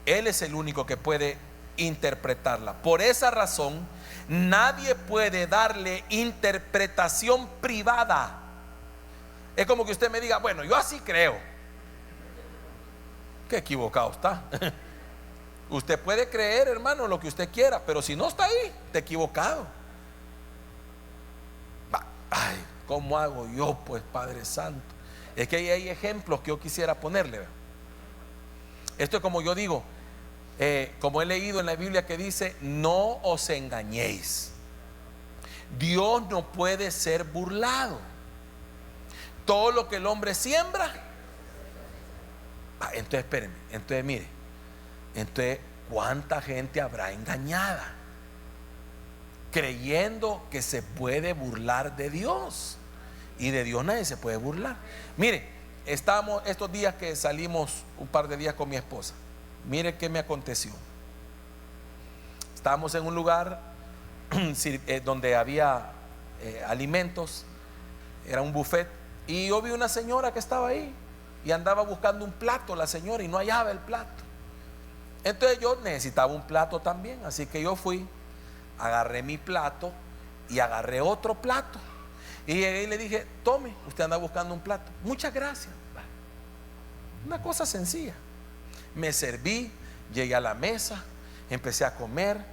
Él es el único que puede interpretarla. Por esa razón, nadie puede darle interpretación privada. Es como que usted me diga, bueno, yo así creo. Qué equivocado está. Usted puede creer, hermano, lo que usted quiera, pero si no está ahí, está equivocado. Ay, ¿cómo hago yo, pues, Padre Santo? Es que hay ejemplos que yo quisiera ponerle. Esto es como yo digo, como he leído en la Biblia que dice, no os engañéis. Dios no puede ser burlado. Todo lo que el hombre siembra. Entonces espérenme, entonces mire, entonces ¿cuánta gente habrá engañada creyendo que se puede burlar de Dios? Y de Dios nadie se puede burlar. Mire, estábamos estos días que salimos un par de días con mi esposa. Mire qué me aconteció. Estábamos en un lugar donde había alimentos, era un buffet, y yo vi una señora que estaba ahí y andaba buscando un plato la señora y no hallaba el plato. Entonces yo necesitaba un plato también, así que yo fui, agarré mi plato y agarré otro plato y llegué y le dije, tome, usted anda buscando un plato, muchas gracias. Una cosa sencilla. Me serví, llegué a la mesa, empecé a comer,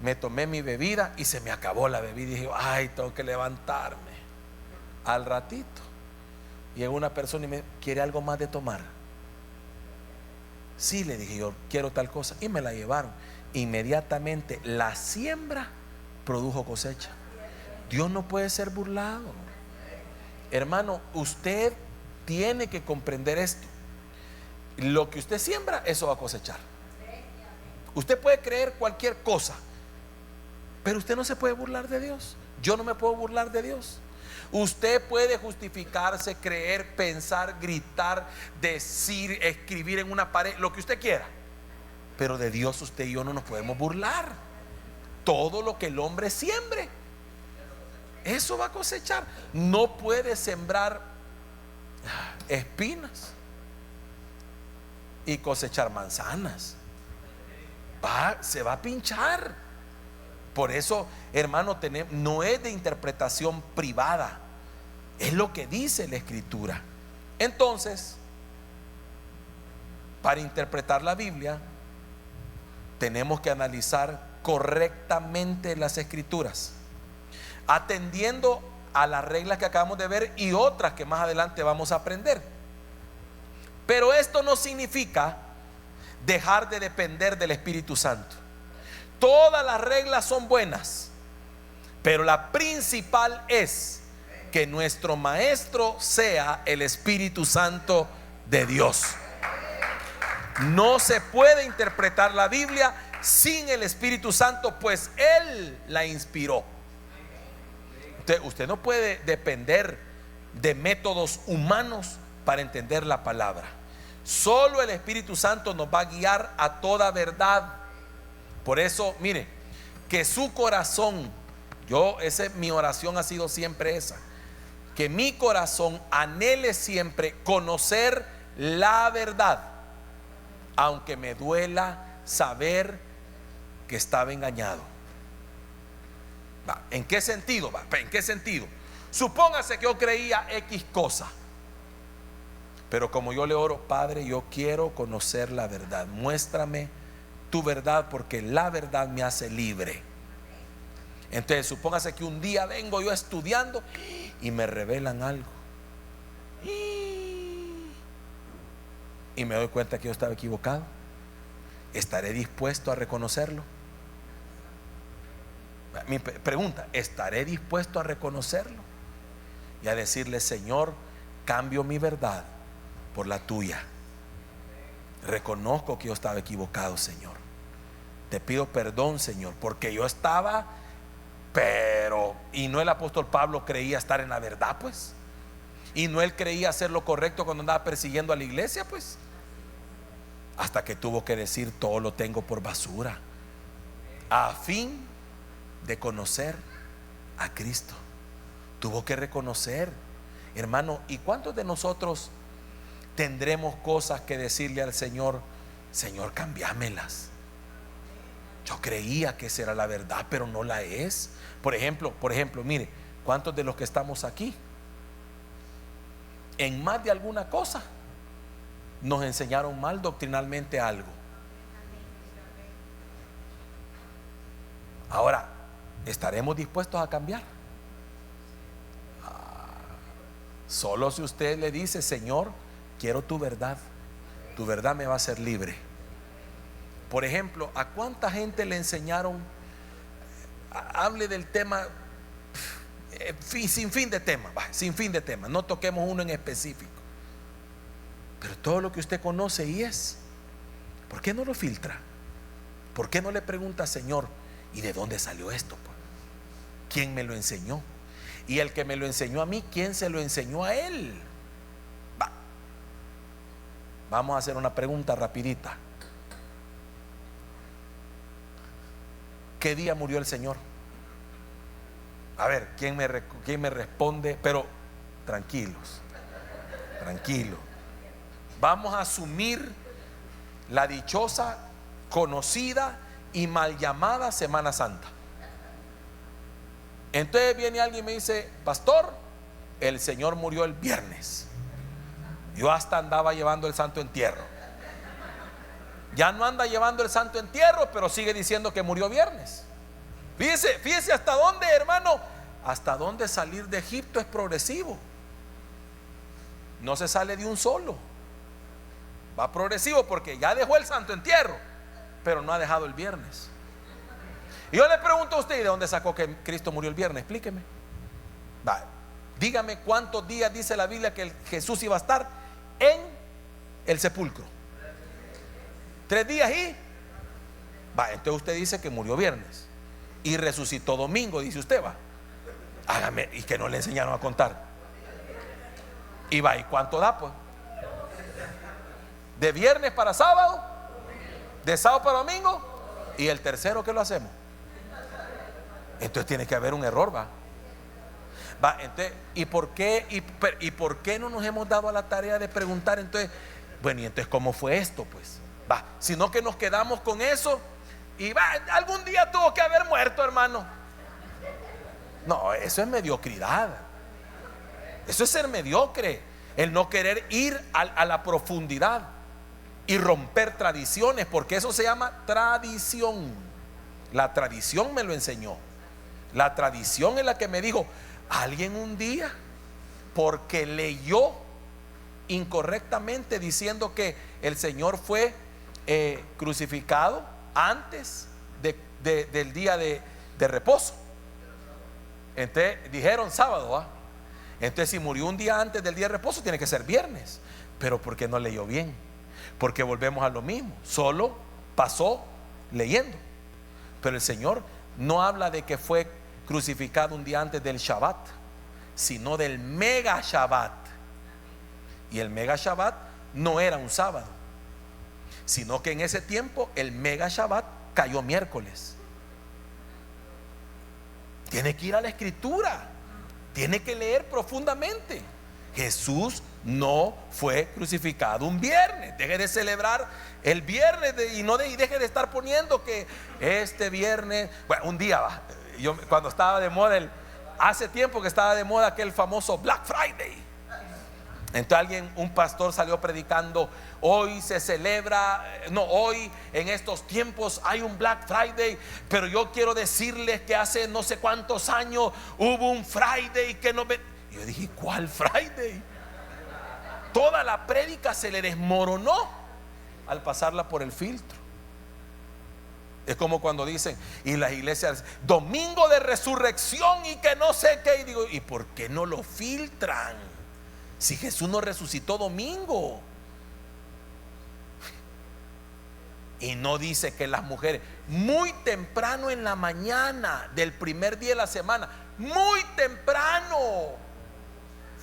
me tomé mi bebida y se me acabó la bebida y dije, ay, tengo que levantarme. Al ratito llegó una persona y me ¿quiere algo más de tomar? Sí, le dije yo, quiero tal cosa, y me la llevaron. Inmediatamente la siembra produjo cosecha. Dios no puede ser burlado. Hermano, usted tiene que comprender esto. Lo que usted siembra, eso va a cosechar. Usted puede creer cualquier cosa, pero usted no se puede burlar de Dios. Yo no me puedo burlar de Dios. Usted puede justificarse, creer, pensar, gritar, decir, escribir en una pared, lo que usted quiera, pero de Dios usted y yo no nos podemos burlar. Todo lo que el hombre siembre, eso va a cosechar. No puede sembrar espinas y cosechar manzanas. Se va a pinchar. Por eso, hermano, no es de interpretación privada, es lo que dice la Escritura. Entonces, para interpretar la Biblia, tenemos que analizar correctamente las Escrituras, atendiendo a las reglas que acabamos de ver y otras que más adelante vamos a aprender. Pero esto no significa dejar de depender del Espíritu Santo. Todas las reglas son buenas, pero la principal es que nuestro maestro sea el Espíritu Santo de Dios. No se puede interpretar la Biblia sin el Espíritu Santo, pues Él la inspiró. Usted no puede depender de métodos humanos para entender la palabra. Solo el Espíritu Santo nos va a guiar a toda verdad. Por eso, mire, que su corazón, mi oración ha sido siempre esa, que mi corazón anhele siempre conocer la verdad, aunque me duela saber que estaba engañado. ¿En qué sentido? ¿En qué sentido? Supóngase que yo creía X cosa, pero como yo le oro, Padre, yo quiero conocer la verdad, muéstrame tu verdad, porque la verdad me hace libre. Entonces, supóngase que un día vengo yo estudiando y me revelan algo y me doy cuenta que yo estaba equivocado. ¿Estaré dispuesto a reconocerlo? Mi pregunta, ¿estaré dispuesto a reconocerlo y a decirle: Señor, cambio mi verdad por la tuya? Reconozco que yo estaba equivocado, Señor. Te pido perdón, Señor, porque yo estaba, y no el apóstol Pablo creía estar en la verdad, pues, y no él creía hacer lo correcto cuando andaba persiguiendo a la iglesia, pues, hasta que tuvo que decir: todo lo tengo por basura, a fin de conocer a Cristo. Tuvo que reconocer, hermano. ¿Y cuántos de nosotros tendremos cosas que decirle al Señor: Señor, cambiámelas? Yo creía que esa era la verdad, pero no la es. Por ejemplo, mire, ¿cuántos de los que estamos aquí en más de alguna cosa nos enseñaron mal doctrinalmente algo? Ahora, ¿estaremos dispuestos a cambiar? Solo si usted le dice: Señor, quiero tu verdad me va a hacer libre. Por ejemplo, ¿a cuánta gente le enseñaron? Hable del tema, sin fin de temas, no toquemos uno en específico, pero todo lo que usted conoce y es, ¿por qué no lo filtra? ¿Por qué no le pregunta: Señor, ¿y de dónde salió esto? ¿Quién me lo enseñó? Y el que me lo enseñó a mí, ¿quién se lo enseñó a él? Vamos a hacer una pregunta rapidita. ¿Qué día murió el Señor? A ver, ¿quién me responde? Pero tranquilo. Vamos a asumir la dichosa, conocida y mal llamada Semana Santa. Entonces viene alguien y me dice: pastor, el Señor murió el viernes. Yo hasta andaba llevando el santo entierro. Ya no anda llevando el santo entierro, pero sigue diciendo que murió viernes. Fíjese hasta dónde, hermano, hasta dónde salir de Egipto es progresivo. No se sale de un solo, va progresivo, porque ya dejó el santo entierro, pero no ha dejado el viernes. Y yo le pregunto a usted: ¿de dónde sacó que Cristo murió el viernes? Explíqueme. Dígame cuántos días dice la Biblia que Jesús iba a estar en el sepulcro. 3 días y va. Entonces usted dice que murió viernes y resucitó domingo, dice usted, va. Hágame, y que no le enseñaron a contar. Y va, ¿y cuánto da pues? De viernes para sábado, de sábado para domingo, y el tercero, ¿qué lo hacemos? Entonces tiene que haber un error, va. Entonces, ¿y por qué no nos hemos dado a la tarea de preguntar entonces? Bueno, y entonces ¿cómo fue esto pues? Va, sino que nos quedamos con eso y va, algún día tuvo que haber muerto, hermano. No, eso es mediocridad. Eso es ser mediocre. El no querer ir a la profundidad y romper tradiciones, porque eso se llama tradición. La tradición me lo enseñó. La tradición es la que me dijo, alguien un día, porque leyó incorrectamente diciendo que el Señor fue crucificado antes del día de reposo. Entonces dijeron sábado, ¿ah? Entonces si murió un día antes del día de reposo, tiene que ser viernes. Pero ¿por qué no leyó bien? Porque volvemos a lo mismo, solo pasó leyendo. Pero el Señor no habla de que fue crucificado un día antes del Shabbat, sino del mega Shabbat. Y el mega Shabbat no era un sábado, sino que en ese tiempo el mega Shabbat cayó miércoles. Tiene que ir a la escritura, tiene que leer profundamente. Jesús no fue crucificado un viernes. Deje de celebrar el viernes y deje de estar poniendo que este viernes, bueno, un día va. Yo cuando estaba de moda, hace tiempo que estaba de moda aquel famoso Black Friday. Entonces un pastor salió predicando, hoy se celebra, no, hoy en estos tiempos hay un Black Friday, pero yo quiero decirles que hace no sé cuántos años hubo un Friday que no me... Y yo dije, ¿cuál Friday? Toda la prédica se le desmoronó al pasarla por el filtro. Es como cuando dicen, y las iglesias, domingo de resurrección y que no sé qué, y digo, ¿y por qué no lo filtran? Si Jesús no resucitó domingo. Y no dice que las mujeres muy temprano en la mañana del primer día de la semana, muy temprano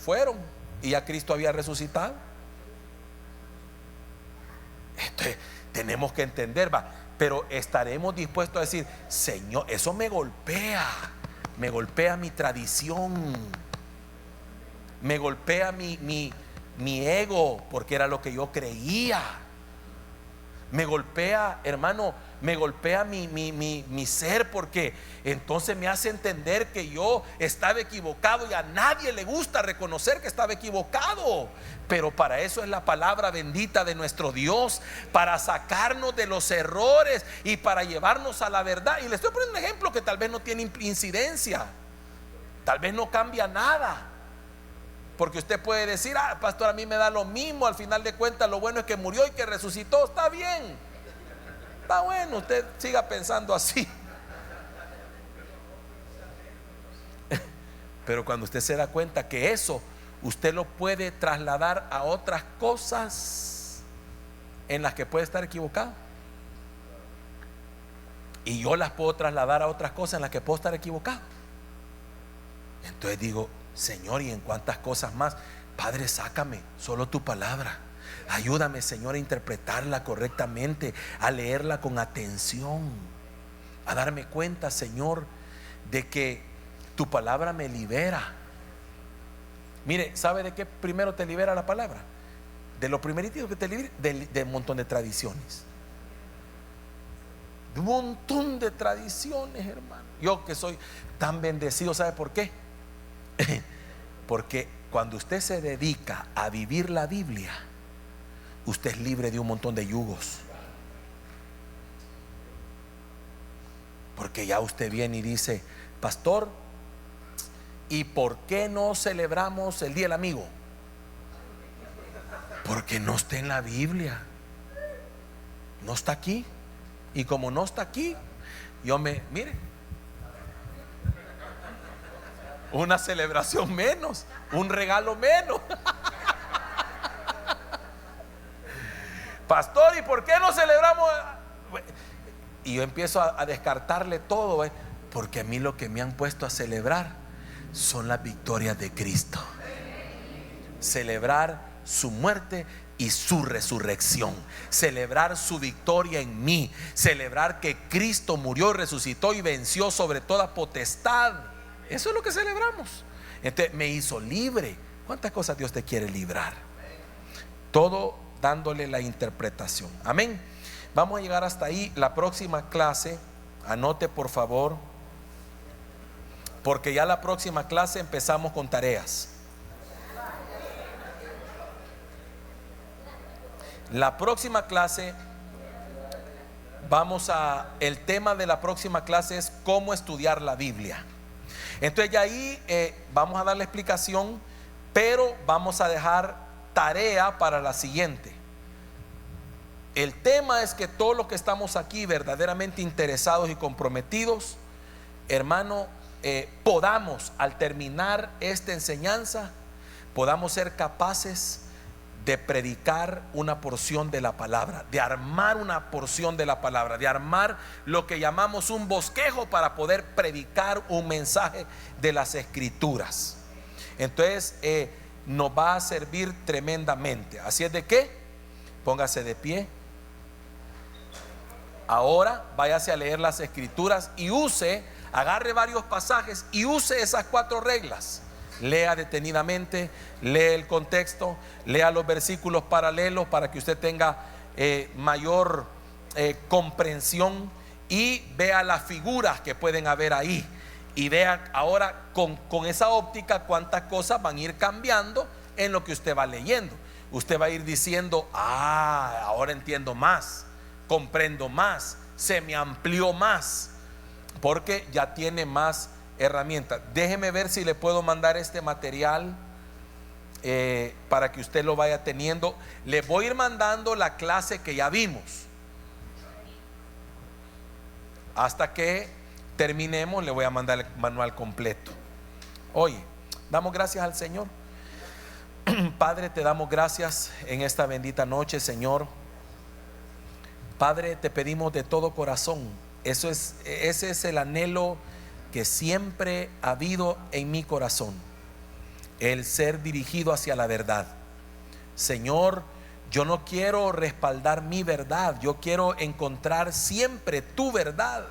fueron y ya Cristo había resucitado. Entonces tenemos que entender, va, pero estaremos dispuestos a decir, Señor, eso me golpea mi tradición, me golpea mi ego, porque era lo que yo creía. Me golpea, hermano, me golpea mi ser, porque entonces me hace entender que yo estaba equivocado y a nadie le gusta reconocer que estaba equivocado. Pero para eso es la palabra bendita de nuestro Dios, para sacarnos de los errores y para llevarnos a la verdad. Y le estoy poniendo un ejemplo que tal vez no tiene incidencia, tal vez no cambia nada. Porque usted puede decir, pastor, a mí me da lo mismo, al final de cuentas lo bueno es que murió y que resucitó. Está bien, está bueno, usted siga pensando así. Pero cuando usted se da cuenta que eso usted lo puede trasladar a otras cosas en las que puede estar equivocado, y yo las puedo trasladar a otras cosas en las que puedo estar equivocado, entonces digo, Señor, ¿y en cuántas cosas más? Padre, sácame, solo tu palabra. Ayúdame, Señor, a interpretarla correctamente, a leerla con atención, a darme cuenta, Señor, de que tu palabra me libera. Mire, ¿sabe de qué primero te libera la palabra? De lo primerito que te libera, de un montón de tradiciones. De un montón de tradiciones, hermano. Yo que soy tan bendecido, ¿sabe por qué? Porque cuando usted se dedica a vivir la Biblia, usted es libre de un montón de yugos. Porque ya usted viene y dice, pastor, ¿y por qué no celebramos el Día del Amigo? Porque no está en la Biblia, no está aquí. Y como no está aquí, mire, una celebración menos, un regalo menos. pastor, ¿y por qué no celebramos? Y yo empiezo a descartarle todo, porque a mí lo que me han puesto a celebrar son las victorias de Cristo. Celebrar su muerte y su resurrección, celebrar su victoria en mí, celebrar que Cristo murió, resucitó y venció sobre toda potestad. Eso es lo que celebramos. Entonces me hizo libre. ¿Cuántas cosas Dios te quiere librar? Todo dándole la interpretación. Amén. Vamos a llegar hasta ahí. La próxima clase, anote por favor, porque ya la próxima clase empezamos con tareas. La próxima clase el tema de la próxima clase es cómo estudiar la Biblia. Entonces ya ahí vamos a dar la explicación, pero vamos a dejar tarea para la siguiente. El tema es que todos los que estamos aquí verdaderamente interesados y comprometidos, hermano, podamos, al terminar esta enseñanza, podamos ser capaces de predicar una porción de la palabra, de armar una porción de la palabra, de armar lo que llamamos un bosquejo para poder predicar un mensaje de las Escrituras. Entonces nos va a servir tremendamente. Así es de que póngase de pie. Ahora váyase a leer las Escrituras y agarre varios pasajes y use esas 4 reglas. Lea detenidamente, lee el contexto, lea los versículos paralelos para que usted tenga mayor comprensión, y vea las figuras que pueden haber ahí, y vea ahora con esa óptica cuántas cosas van a ir cambiando en lo que usted va leyendo. Usted va a ir diciendo: ahora entiendo más, comprendo más, se me amplió más, porque ya tiene más herramientas. Déjeme ver si le puedo mandar este material para que usted lo vaya teniendo. Le voy a ir mandando la clase que ya vimos. Hasta que terminemos le voy a mandar el manual completo. Oye, damos gracias al Señor. Padre, te damos gracias en esta bendita noche, Señor. Padre, te pedimos de todo corazón. Ese es el anhelo que siempre ha habido en mi corazón, el ser dirigido hacia la verdad. Señor, yo no quiero respaldar mi verdad, yo quiero encontrar siempre tu verdad.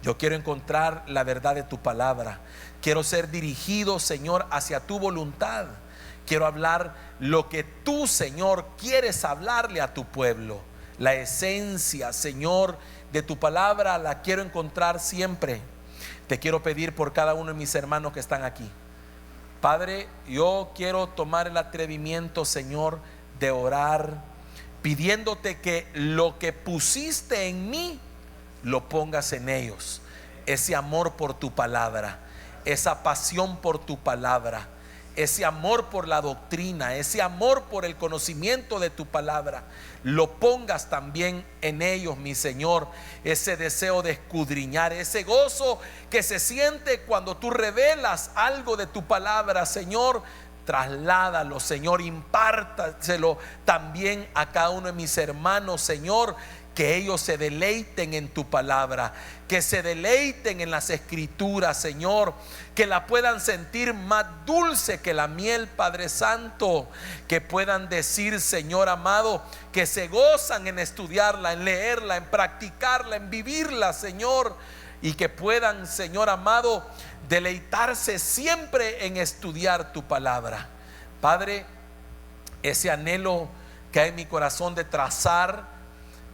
Yo quiero encontrar la verdad de tu palabra. Quiero ser dirigido, Señor, hacia tu voluntad. Quiero hablar lo que tú, Señor, quieres hablarle a tu pueblo. La esencia, Señor, de tu palabra la quiero encontrar siempre. Te quiero pedir por cada uno de mis hermanos que están aquí. Padre, yo quiero tomar el atrevimiento, Señor, de orar, pidiéndote que lo que pusiste en mí lo pongas en ellos. Ese amor por tu palabra, esa pasión por tu palabra, ese amor por la doctrina, ese amor por el conocimiento de tu palabra, lo pongas también en ellos, mi Señor. Ese deseo de escudriñar, ese gozo que se siente cuando tú revelas algo de tu palabra, Señor, trasládalo, Señor, impártaselo también a cada uno de mis hermanos, Señor. Que ellos se deleiten en tu palabra, que se deleiten en las Escrituras, Señor, que la puedan sentir más dulce que la miel, Padre Santo, que puedan decir, Señor amado, que se gozan en estudiarla, en leerla, en practicarla, en vivirla, Señor, y que puedan, Señor amado, deleitarse siempre en estudiar tu palabra. Padre, ese anhelo que hay en mi corazón de trazar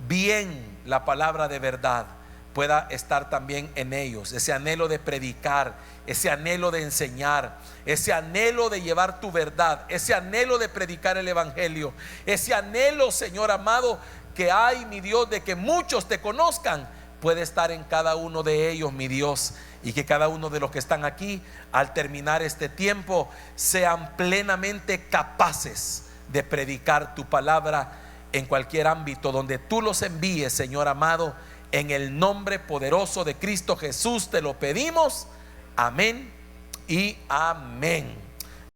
bien la palabra de verdad pueda estar también en ellos. Ese anhelo de predicar, ese anhelo de enseñar, ese anhelo de llevar tu verdad, ese anhelo de predicar el evangelio, ese anhelo, Señor amado, que hay, mi Dios, de que muchos te conozcan, puede estar en cada uno de ellos, mi Dios. Y que cada uno de los que están aquí, al terminar este tiempo, sean plenamente capaces de predicar tu palabra en cualquier ámbito donde tú los envíes, Señor amado. En el nombre poderoso de Cristo Jesús te lo pedimos. Amén y amén.